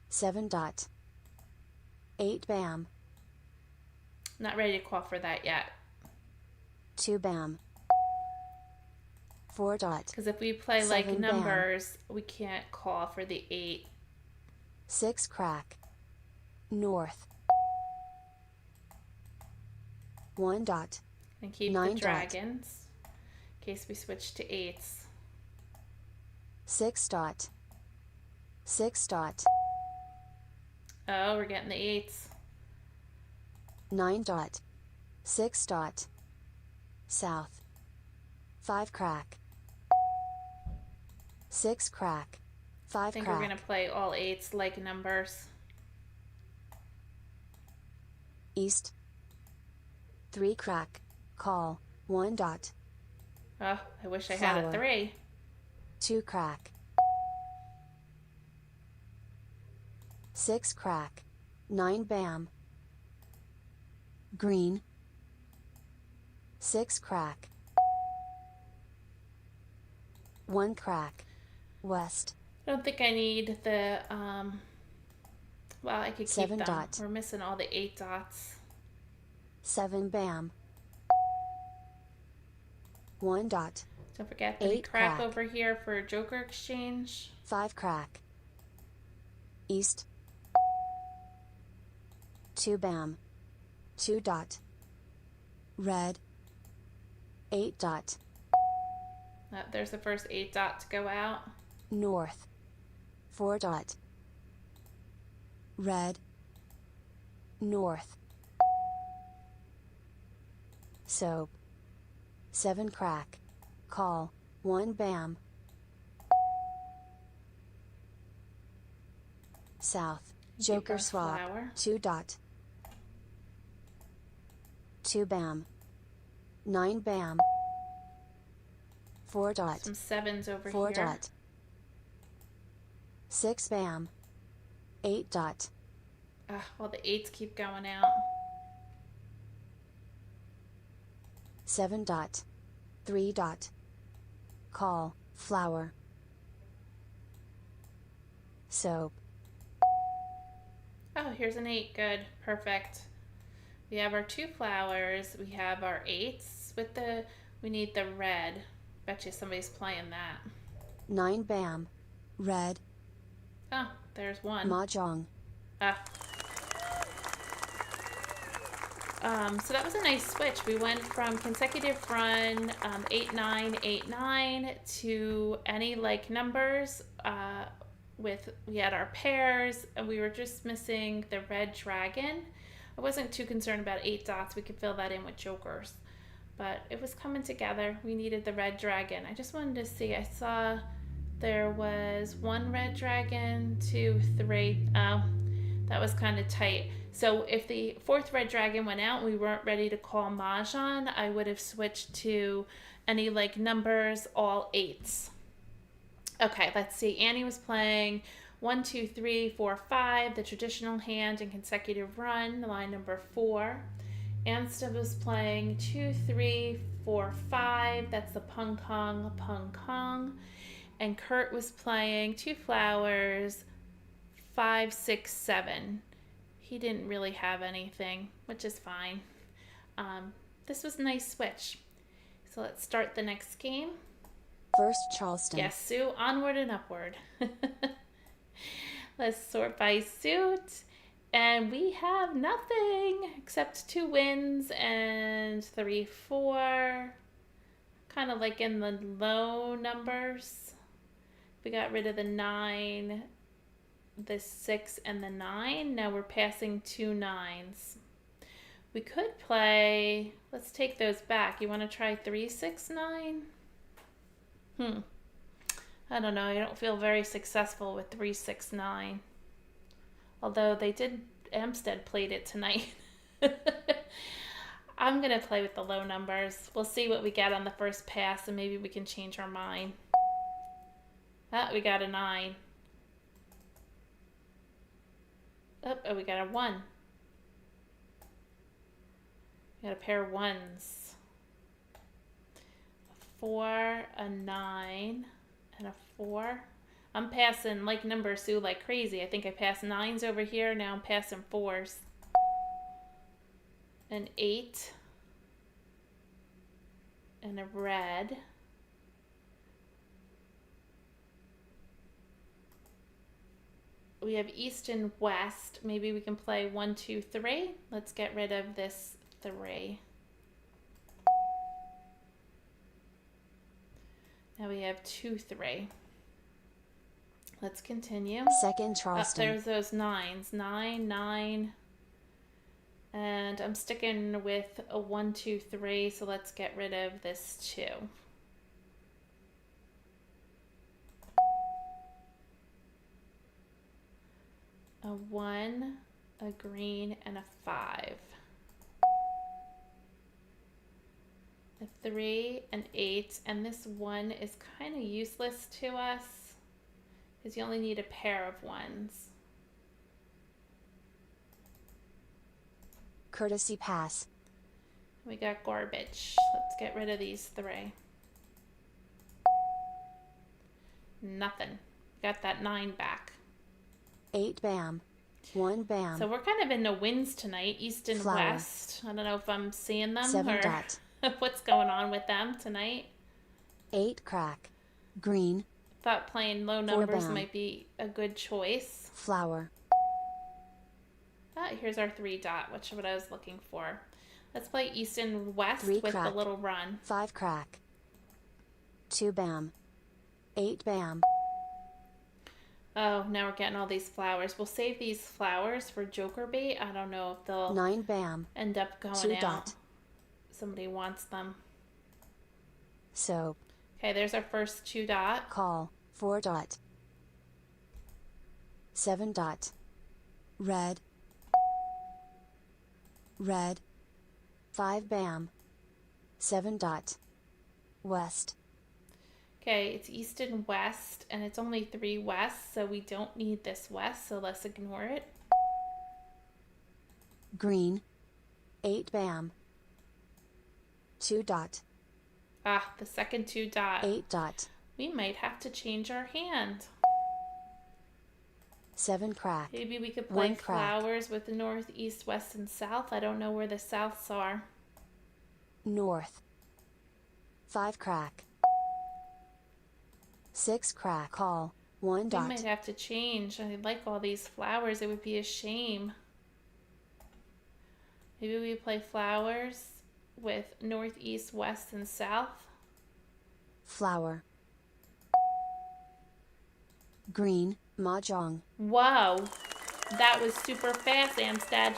Speaker 2: 7 dot. 8 bam.
Speaker 1: Not ready to call for that yet.
Speaker 2: 2 bam. 4 dot.
Speaker 1: Because if we play like
Speaker 2: 7
Speaker 1: numbers, we can't call for the 8.
Speaker 2: 6 crack. North. 1 dot.
Speaker 1: And keep
Speaker 2: 9
Speaker 1: the
Speaker 2: dot.
Speaker 1: dragons in case we switch to 8s.
Speaker 2: 6 dot. 6 dot.
Speaker 1: Oh, we're getting the 8s.
Speaker 2: 9 dot. 6 dot. South. 5 crack. 6 crack. 5
Speaker 1: I think
Speaker 2: crack.
Speaker 1: we're going to play all 8s like numbers.
Speaker 2: East. 3 crack. Call. 1 dot.
Speaker 1: Oh, I wish I had a
Speaker 2: Flower.
Speaker 1: 3.
Speaker 2: 2 crack. 6 crack. 9 bam. Green. 6 crack. 1 crack. West.
Speaker 1: I don't think I need the, well, I could keep
Speaker 2: 7
Speaker 1: them.
Speaker 2: dot.
Speaker 1: We're missing all the 8 dots.
Speaker 2: 7 bam. 1 dot.
Speaker 1: Don't forget the
Speaker 2: 8
Speaker 1: crack
Speaker 2: crack.
Speaker 1: over here for Joker exchange.
Speaker 2: 5 crack. East. 2 bam. 2 dot. Red. 8 dot.
Speaker 1: There's the first 8 dot to go out.
Speaker 2: North. 4 dot. Red. North. Soap. 7 crack. Call. 1 bam. South. Joker
Speaker 1: our
Speaker 2: swap.
Speaker 1: flower.
Speaker 2: 2 dot. 2 bam. 9 bam. 4 dot.
Speaker 1: Some 7s over
Speaker 2: 4
Speaker 1: here.
Speaker 2: dot. 6 bam. 8 dot.
Speaker 1: Well, the 8s keep going out.
Speaker 2: 7 dot. 3 dot. Call. Flower. Soap.
Speaker 1: Oh, here's an 8. Good. Perfect. We have our 2 flowers. We have our 8s with the, we need the red. Bet you somebody's playing that.
Speaker 2: 9 bam. Red.
Speaker 1: Oh, there's 1.
Speaker 2: Mah Jongg.
Speaker 1: So that was a nice switch. We went from consecutive run 8-9, 8-9 to any like numbers we had our pairs, and we were just missing the red dragon. I wasn't too concerned about 8 dots. We could fill that in with jokers, but it was coming together. We needed the red dragon. I just wanted to see. I saw there was 1 red dragon, 2, 3. Oh, that was kind of tight. So if the 4th red dragon went out and we weren't ready to call Mahjong, I would have switched to any like numbers, all 8s. Okay, let's see. Annie was playing 1, 2, 3, 4, 5, the traditional hand in consecutive run, line number 4. Ansta was playing 2, 3, 4, 5, that's the pung kong. And Kurt was playing 2 flowers, 5, 6, 7. He didn't really have anything, which is fine. This was a nice switch. So let's start the next game.
Speaker 2: First Charleston.
Speaker 1: Yes, Sue, onward and upward. Let's sort by suit. And we have nothing except 2 wins and 3, 4. Kind of like in the low numbers. We got rid of the 9, the 6, and the 9. Now we're passing 2 9s. We could play, let's take those back. You want to try 3, 6, 9? I don't know. I don't feel very successful with 3, 6, 9. Although Amstead played it tonight. I'm going to play with the low numbers. We'll see what we get on the first pass, and maybe we can change our mind. We got a 9. Oh, we got a 1. We got a pair of 1s. 4, a 9, and a 4. I'm passing like number Sue like crazy. I think I passed 9s over here. Now I'm passing 4s. An 8. And a red. We have east and west. Maybe we can play 1, 2, 3. Let's get rid of this 3. Now we have 2, 3. Let's continue.
Speaker 2: Second Charleston.
Speaker 1: There's those 9s. 9, 9. And I'm sticking with a 1, 2, 3. So let's get rid of this 2. A 1, a green, and a 5. A 3, an 8, and this 1 is kind of useless to us because you only need a pair of 1s.
Speaker 2: Courtesy pass.
Speaker 1: We got garbage. Let's get rid of these 3. Nothing. Got that 9 back.
Speaker 2: 8 bam. 1 bam.
Speaker 1: So we're kind of in the winds tonight, east and
Speaker 2: Flower.
Speaker 1: west. I don't know if I'm seeing them
Speaker 2: 7
Speaker 1: or
Speaker 2: dot.
Speaker 1: what's going on with them tonight.
Speaker 2: 8 crack. Green.
Speaker 1: Thought playing low
Speaker 2: 4
Speaker 1: numbers
Speaker 2: bam.
Speaker 1: might be a good choice.
Speaker 2: Flower.
Speaker 1: Here's our 3 dot, which is what I was looking for. Let's play east and west
Speaker 2: 3
Speaker 1: with
Speaker 2: crack.
Speaker 1: the little run.
Speaker 2: 5 crack. 2 bam. 8 bam.
Speaker 1: Oh, now we're getting all these flowers. We'll save these flowers for joker bait. I don't know if they'll
Speaker 2: 9 bam.
Speaker 1: end up going
Speaker 2: 2
Speaker 1: out.
Speaker 2: dot.
Speaker 1: Somebody wants them.
Speaker 2: Soap.
Speaker 1: Okay, there's our first 2 dot.
Speaker 2: Call. 4 dot. 7 dot. Red. Red. 5 bam. 7 dot. West.
Speaker 1: Okay, it's east and west, and it's only 3 west, so we don't need this west, so let's ignore it.
Speaker 2: Green. 8 bam. 2 dot.
Speaker 1: Ah, the second 2 dot.
Speaker 2: 8 dot.
Speaker 1: We might have to change our hand.
Speaker 2: 7 crack.
Speaker 1: Maybe we could play
Speaker 2: 1 crack.
Speaker 1: flowers with the north, east, west, and south. I don't know where the souths are.
Speaker 2: North. 5 crack. 6 crack. Call. 1
Speaker 1: We
Speaker 2: dot.
Speaker 1: might have to change. I like all these flowers. It would be a shame. Maybe we play flowers with north, east, west, and south.
Speaker 2: Flower. Green. Mah Jongg.
Speaker 1: Whoa, that was super fast, Amstead.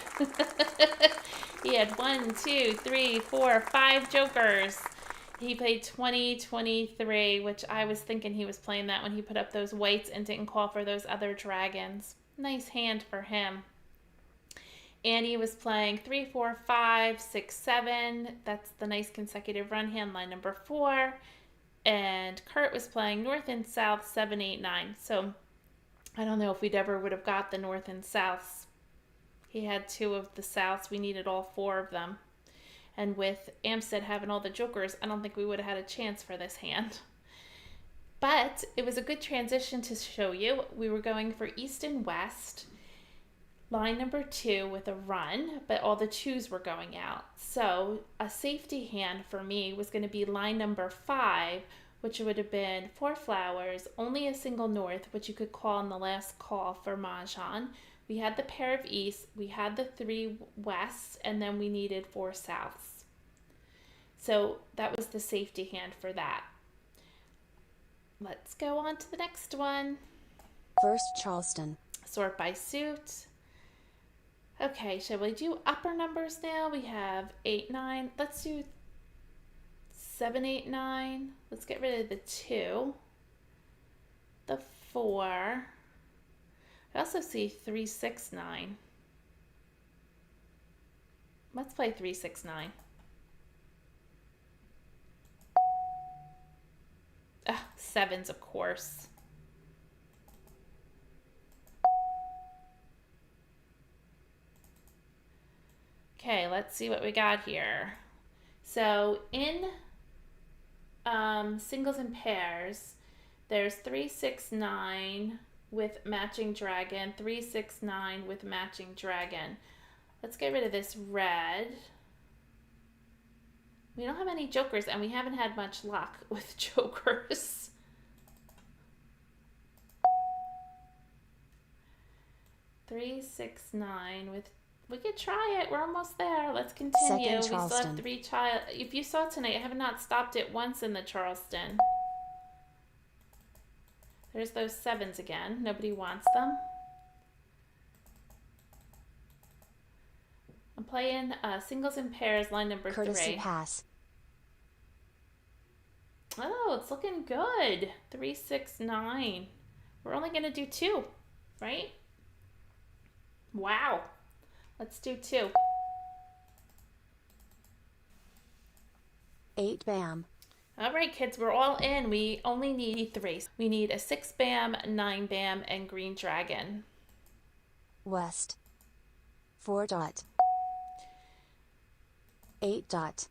Speaker 1: He had 1, 2, 3, 4, 5 jokers. He played 20, 23, which I was thinking he was playing that when he put up those whites and didn't call for those other dragons. Nice hand for him. Annie was playing 3, 4, 5, 6, 7. That's the nice consecutive run hand, line number 4. And Kurt was playing north and south, 7, 8, 9. So I don't know if we'd ever would have got the north and souths. He had 2 of the souths. We needed all 4 of them. And with Amstead having all the jokers, I don't think we would have had a chance for this hand. But it was a good transition to show you. We were going for east and west. Line number 2 with a run, but all the 2s were going out. So a safety hand for me was going to be line number 5, which would have been 4 flowers, only a single north, which you could call in the last call for Mahjong. We had the pair of east, we had the 3 wests, and then we needed 4 souths. So that was the safety hand for that. Let's go on to the next one.
Speaker 2: First Charleston.
Speaker 1: Sort by suit. Okay, shall we do upper numbers now? We have 8, 9. Let's do 7, 8, 9. Let's get rid of the 2. The 4. I also see 3, 6, 9. Let's play 3, 6, 9. Ah, 7s, of course. Okay, let's see what we got here. So in singles and pairs, There's 369 with matching dragon, 369 with matching dragon. Let's get rid of this red. We don't have any jokers, and we haven't had much luck with jokers. Three, 6, 9 with. We could try it. We're almost there. Let's continue.
Speaker 2: Second
Speaker 1: We still have
Speaker 2: Charleston.
Speaker 1: 3 child. If you saw tonight, I have not stopped it once in the Charleston. There's those 7s again. Nobody wants them. I'm playing singles and pairs, line number 3.
Speaker 2: Courtesy pass.
Speaker 1: Oh, it's looking good. 3, 6, 9. We're only going to do 2, right? Wow. Let's do 2.
Speaker 2: 8 bam.
Speaker 1: All right, kids, we're all in. We only need 3. We need a 6 bam, 9 bam, and green dragon.
Speaker 2: West. 4 dot. 8 dot.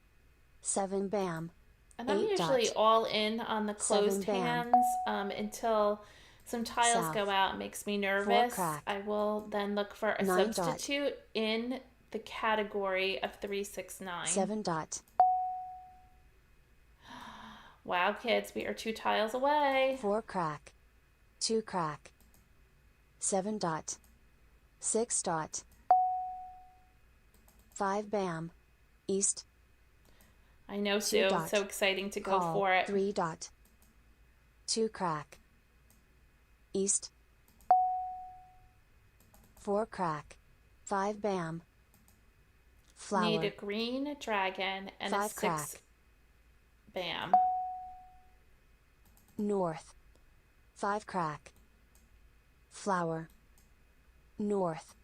Speaker 2: 7 bam.
Speaker 1: And I'm
Speaker 2: 8
Speaker 1: usually
Speaker 2: dot.
Speaker 1: all in on the closed
Speaker 2: 7 bam.
Speaker 1: hands until some tiles
Speaker 2: South.
Speaker 1: go out. It makes me
Speaker 2: 4
Speaker 1: nervous.
Speaker 2: crack.
Speaker 1: I will then look for a
Speaker 2: 9
Speaker 1: substitute in the category of 3, 6, 9.
Speaker 2: 7 dot.
Speaker 1: Wow, kids, we are 2 tiles away.
Speaker 2: 4 crack. 2 crack. 7 dot. 6 dot. 5 bam. East.
Speaker 1: I know,
Speaker 2: 2
Speaker 1: Sue.
Speaker 2: dot.
Speaker 1: It's so exciting to go
Speaker 2: Call.
Speaker 1: for it.
Speaker 2: 3 dot. 2 crack. East. 4 crack. 5 bam. Flower.
Speaker 1: Need a green dragon and a
Speaker 2: 5
Speaker 1: 6
Speaker 2: crack.
Speaker 1: bam.
Speaker 2: North. 5 crack. Flower. North.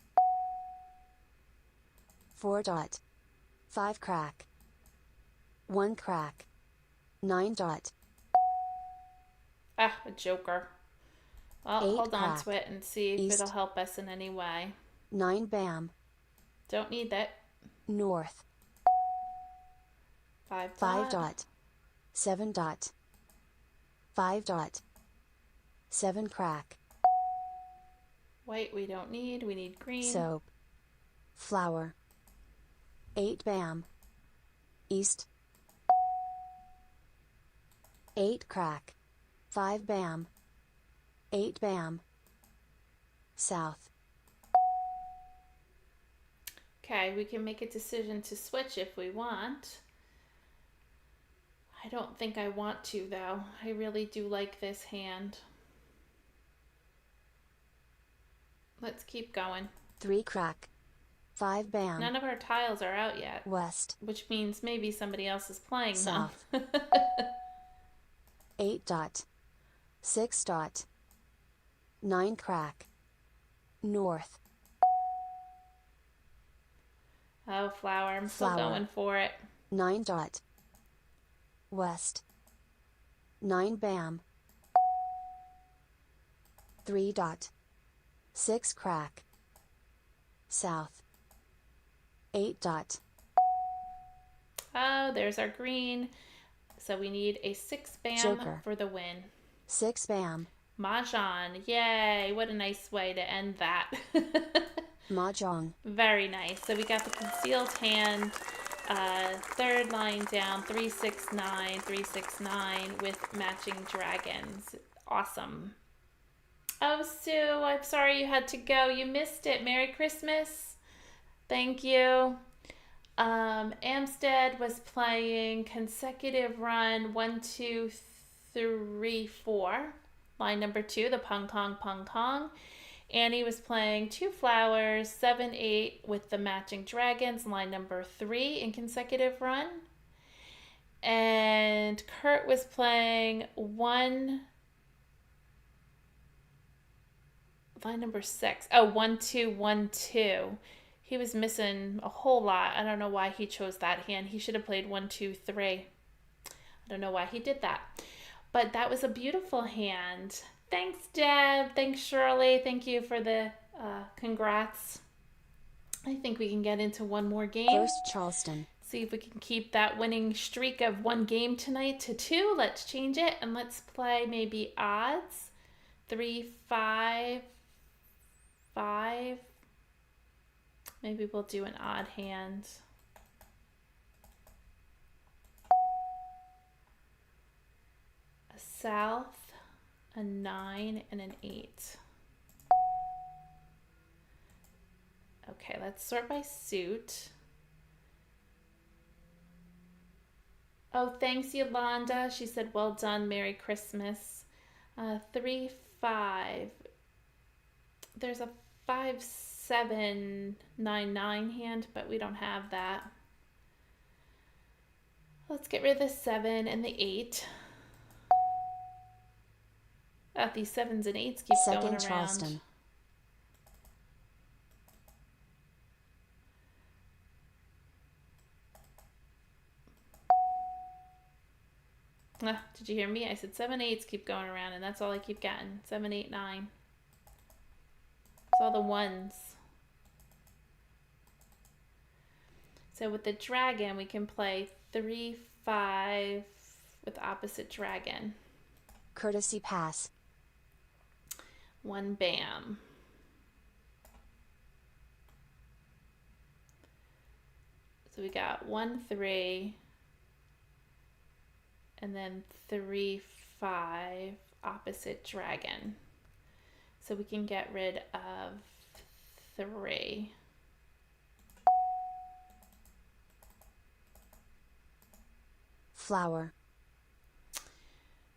Speaker 2: 4 dot. 5 crack. 1 crack. 9 dot.
Speaker 1: Ah, a joker. Well,
Speaker 2: 8
Speaker 1: hold on
Speaker 2: crack.
Speaker 1: to it and see if
Speaker 2: East.
Speaker 1: it'll help us in any way.
Speaker 2: 9 bam.
Speaker 1: Don't need that.
Speaker 2: North.
Speaker 1: 5
Speaker 2: 5 dot. 7 dot. 5 dot. 7 crack.
Speaker 1: White we don't need. We need green.
Speaker 2: Soap. Flower. 8 bam. East. 8 crack. 5 bam. 8 bam. South.
Speaker 1: Okay, we can make a decision to switch if we want. I don't think I want to, though. I really do like this hand. Let's keep going.
Speaker 2: 3 crack. 5 bam.
Speaker 1: None of our tiles are out yet,
Speaker 2: West.
Speaker 1: which means maybe somebody else is playing them.
Speaker 2: South. 8 dot. 6 dot. 9 crack. North.
Speaker 1: Oh, flower. I'm still
Speaker 2: Flower.
Speaker 1: going for it.
Speaker 2: 9 dot. West. 9 bam. 3 dot. 6 crack. South. 8 dot.
Speaker 1: Oh, there's our green. So we need a 6 bam
Speaker 2: Joker.
Speaker 1: for the win.
Speaker 2: 6 bam.
Speaker 1: Mahjong. Yay. What a nice way to end that.
Speaker 2: Mahjong.
Speaker 1: Very nice. So we got the concealed hand, third line down, 3, 6, 9, 3, 6, 9 with matching dragons. Awesome. Oh, Sue, I'm sorry you had to go. You missed it. Merry Christmas. Thank you. Amstead was playing consecutive run 1, 2, 3, 4. Line number 2, the pong pong. Annie was playing 2 flowers, 7, 8 with the matching dragons, line number 3 in consecutive run. And Kurt was playing 1, line number 6. Oh, 1, 2, 1, 2. He was missing a whole lot. I don't know why he chose that hand. He should have played 1, 2, 3. I don't know why he did that. But that was a beautiful hand. Thanks, Deb. Thanks, Shirley. Thank you for the congrats. I think we can get into one more game.
Speaker 2: First Charleston.
Speaker 1: See if we can keep that winning streak of 1 game tonight to 2. Let's change it and let's play maybe odds. 3, 5, 5. Maybe we'll do an odd hand. A south, a 9, and an 8. Okay, let's sort by suit. Oh, thanks, Yolanda. She said, well done, Merry Christmas. 3, 5. There's a 5, 7, 9, 9 hand, but we don't have that. Let's get rid of the 7 and the 8. These 7s and 8s keep going around.
Speaker 2: Charleston.
Speaker 1: Did you hear me? I said 7, 8s keep going around, and that's all I keep getting. 7, 8, 9. It's all the 1s. So with the dragon, we can play 3, 5 with opposite dragon.
Speaker 2: Courtesy pass.
Speaker 1: 1 bam. So we got 1, 3, and then 3, 5 opposite dragon. So we can get rid of 3.
Speaker 2: Flower.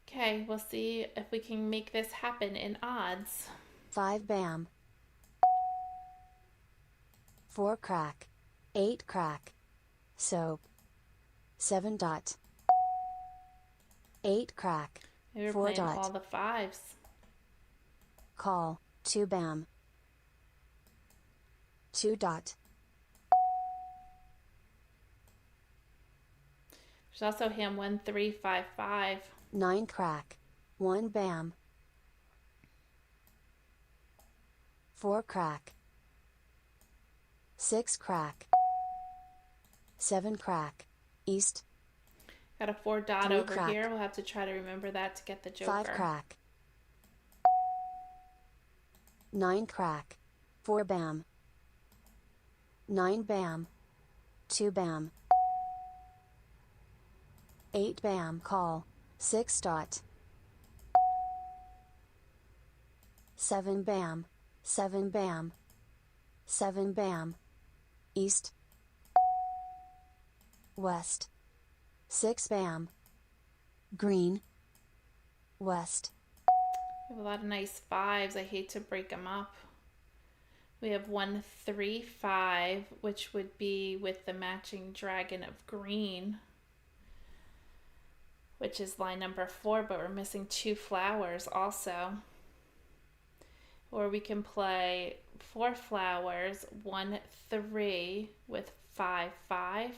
Speaker 1: Okay, we'll see if we can make this happen in odds.
Speaker 2: 5 bam. 4 crack. 8 crack. Soap. 7 dot. 8 crack.
Speaker 1: Maybe we're
Speaker 2: 4
Speaker 1: playing
Speaker 2: dot.
Speaker 1: all the 5s.
Speaker 2: Call. 2 bam. 2 dot.
Speaker 1: There's also hand 1, 3, 5, 5.
Speaker 2: 9 crack. 1 bam. 4 crack. 6 crack. 7 crack. East.
Speaker 1: Got a 4 dot
Speaker 2: 3
Speaker 1: over
Speaker 2: crack.
Speaker 1: here. We'll have to try to remember that to get the joker.
Speaker 2: 5 crack. 9 crack. 4 bam. 9 bam. 2 bam. 8 bam. Call. 6 dot. 7 bam. 7 bam. 7 bam. East. West. 6 bam. Green. West.
Speaker 1: We have a lot of nice 5s. I hate to break them up. We have 1, 3, 5, which would be with the matching dragon of green, which is line number 4, but we're missing 2 flowers also. Or we can play 4 flowers, 1, 3 with 5, 5. I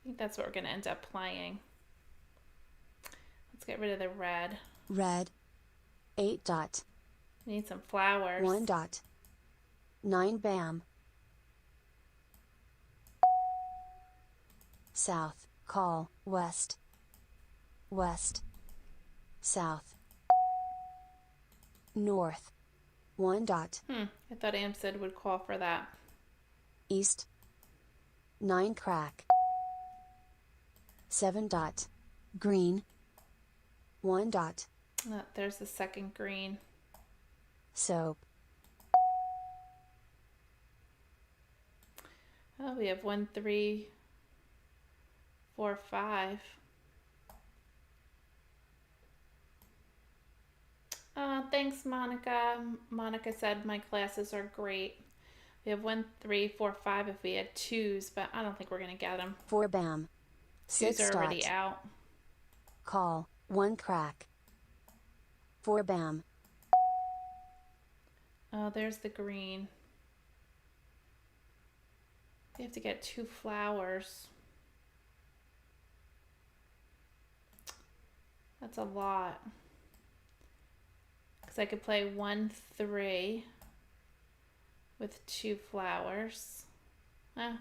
Speaker 1: think that's what we're going to end up playing. Let's get rid of the red.
Speaker 2: Red. 8 dot.
Speaker 1: We need some flowers.
Speaker 2: 1 dot. 9 bam. South. Call. West. West. South. North. 1 dot.
Speaker 1: I thought Amstead would call for that.
Speaker 2: East. 9 crack. 7 dot. Green. 1 dot.
Speaker 1: There's the second green.
Speaker 2: Soap.
Speaker 1: Oh, we have 1, 3, 4, 5. Thanks, Monica. Monica said my classes are great. We have 1, 3, 4, 5 if we had 2s, but I don't think we're going to get them.
Speaker 2: 4 bam.
Speaker 1: 2s
Speaker 2: 6
Speaker 1: are already
Speaker 2: dot.
Speaker 1: out.
Speaker 2: Call. 1 crack. 4 bam.
Speaker 1: Oh, there's the green. We have to get 2 flowers. That's a lot. Because I could play 1, 3 with 2 flowers.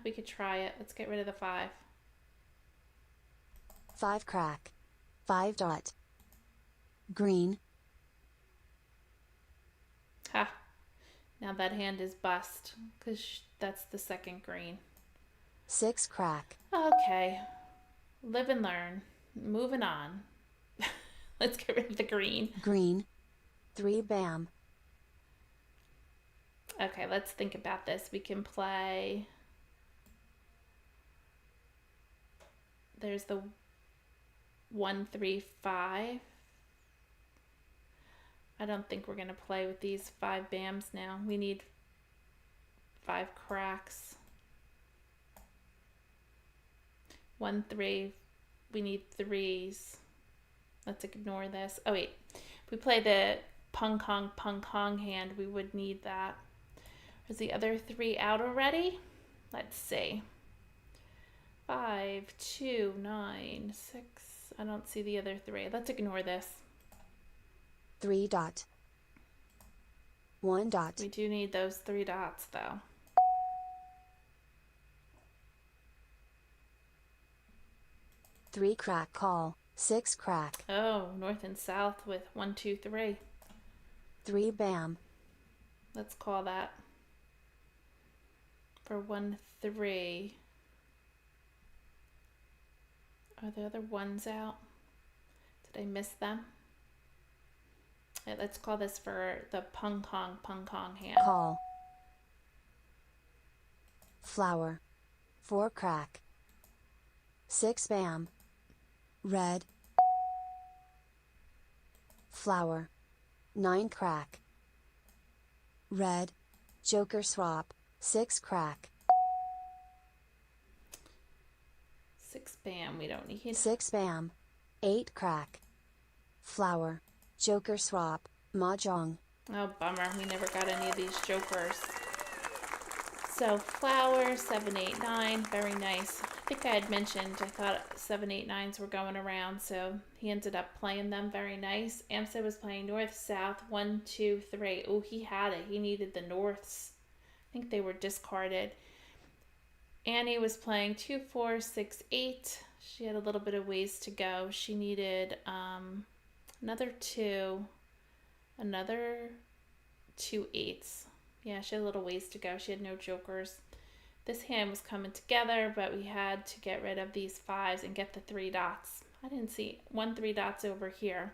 Speaker 1: We could try it. Let's get rid of the 5.
Speaker 2: 5 crack. 5 dot. Green.
Speaker 1: Ha. Now that hand is bust, because that's the second green.
Speaker 2: 6 crack.
Speaker 1: Okay. Live and learn. Moving on. Let's get rid of the green.
Speaker 2: Green. 3 bam.
Speaker 1: Okay, let's think about this. We can play... There's the 1, 3, 5. I don't think we're going to play with these 5 bams now. We need 5 cracks. 1, 3. We need 3s. Let's ignore this. Oh, wait. If we play the pung kong hand, we would need that. Is the other 3 out already? Let's see. 5, 2, 9, 6. I don't see the other 3. Let's ignore this.
Speaker 2: 3 dot. 1 dot.
Speaker 1: We do need those 3 dots, though.
Speaker 2: Three crack call. 6 crack.
Speaker 1: Oh, north and south with 1, 2, 3.
Speaker 2: 3 bam.
Speaker 1: Let's call that for 1, 3. Are the other ones out? Did I miss them? Okay, let's call this for the pung kong hand.
Speaker 2: Call. Flower. 4 crack. 6 bam. Red. Flower. 9 crack. Red. Joker swap. 6 crack.
Speaker 1: 6 bam, we don't need.
Speaker 2: 6 bam. 8 crack. Flower. Joker swap. Mah Jongg.
Speaker 1: Oh, bummer. We never got any of these jokers. So, flower, 7, 8, 9. Very nice. I think I had mentioned I thought 7, 8, 9s were going around, so he ended up playing them. Very nice. Amsa was playing north, south, 1, 2, 3. Oh, he had it. He needed the norths. I think they were discarded. Annie was playing 2, 4, 6, 8. She had a little bit of ways to go. She needed another 2, another 2 8s. Yeah, she had a little ways to go. She had no jokers. This hand was coming together, but we had to get rid of these 5s and get the 3 dots. I didn't see 1, 3 dots over here.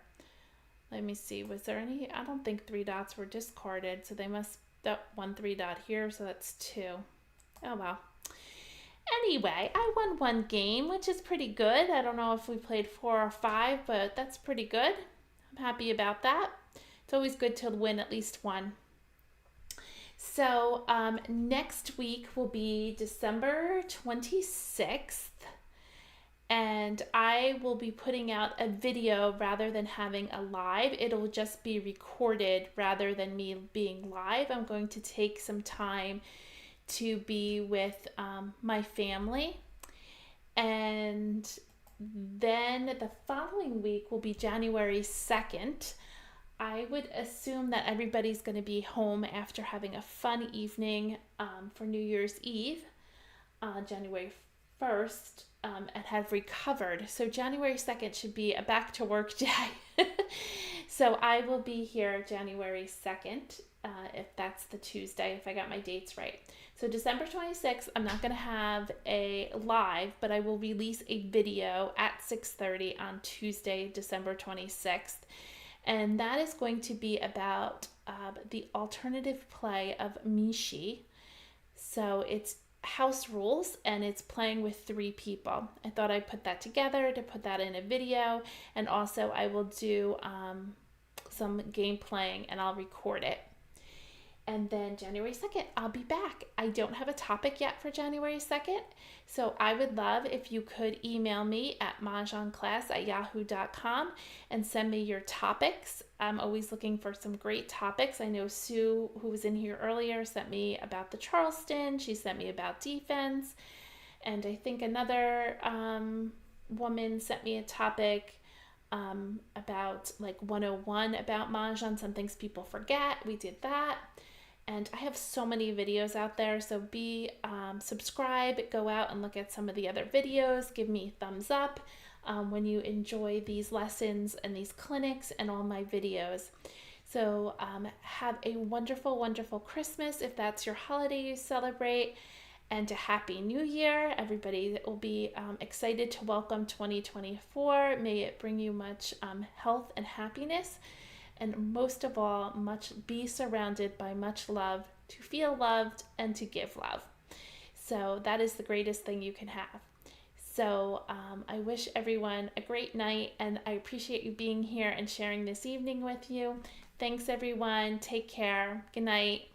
Speaker 1: Let me see. Was there any? I don't think 3 dots were discarded, so they must... That 1, 3 dot here, so that's 2. Oh, well. Anyway, I won 1 game, which is pretty good. I don't know if we played 4 or 5, but that's pretty good. I'm happy about that. It's always good to win at least 1. So next week will be December 26th, and I will be putting out a video rather than having a live. It'll just be recorded rather than me being live. I'm going to take some time to be with my family, and then the following week will be January 2nd. I would assume that everybody's going to be home after having a fun evening for New Year's Eve, January 1st, and have recovered. So January 2nd should be a back to work day. So I will be here January 2nd, if that's the Tuesday, if I got my dates right. So December 26th, I'm not going to have a live, but I will release a video at 6:30 on Tuesday, December 26th. And that is going to be about the alternative play of Mishi. So it's house rules, and it's playing with 3 people. I thought I'd put that together to put that in a video. And also I will do some game playing, and I'll record it. And then January 2nd, I'll be back. I don't have a topic yet for January 2nd, so I would love if you could email me at mahjongclass@yahoo.com and send me your topics. I'm always looking for some great topics. I know Sue, who was in here earlier, sent me about the Charleston. She sent me about defense. And I think another woman sent me a topic about like 101 about Mahjong, some things people forget. We did that. And I have so many videos out there, so subscribe, go out and look at some of the other videos, give me a thumbs up. when you enjoy these lessons and these clinics and all my videos. So have a wonderful, wonderful Christmas if that's your holiday you celebrate, and a Happy New Year. Everybody will be excited to welcome 2024. May it bring you much health and happiness, and most of all, be surrounded by much love, to feel loved and to give love. So that is the greatest thing you can have. So I wish everyone a great night, and I appreciate you being here and sharing this evening with you. Thanks, everyone. Take care. Good night.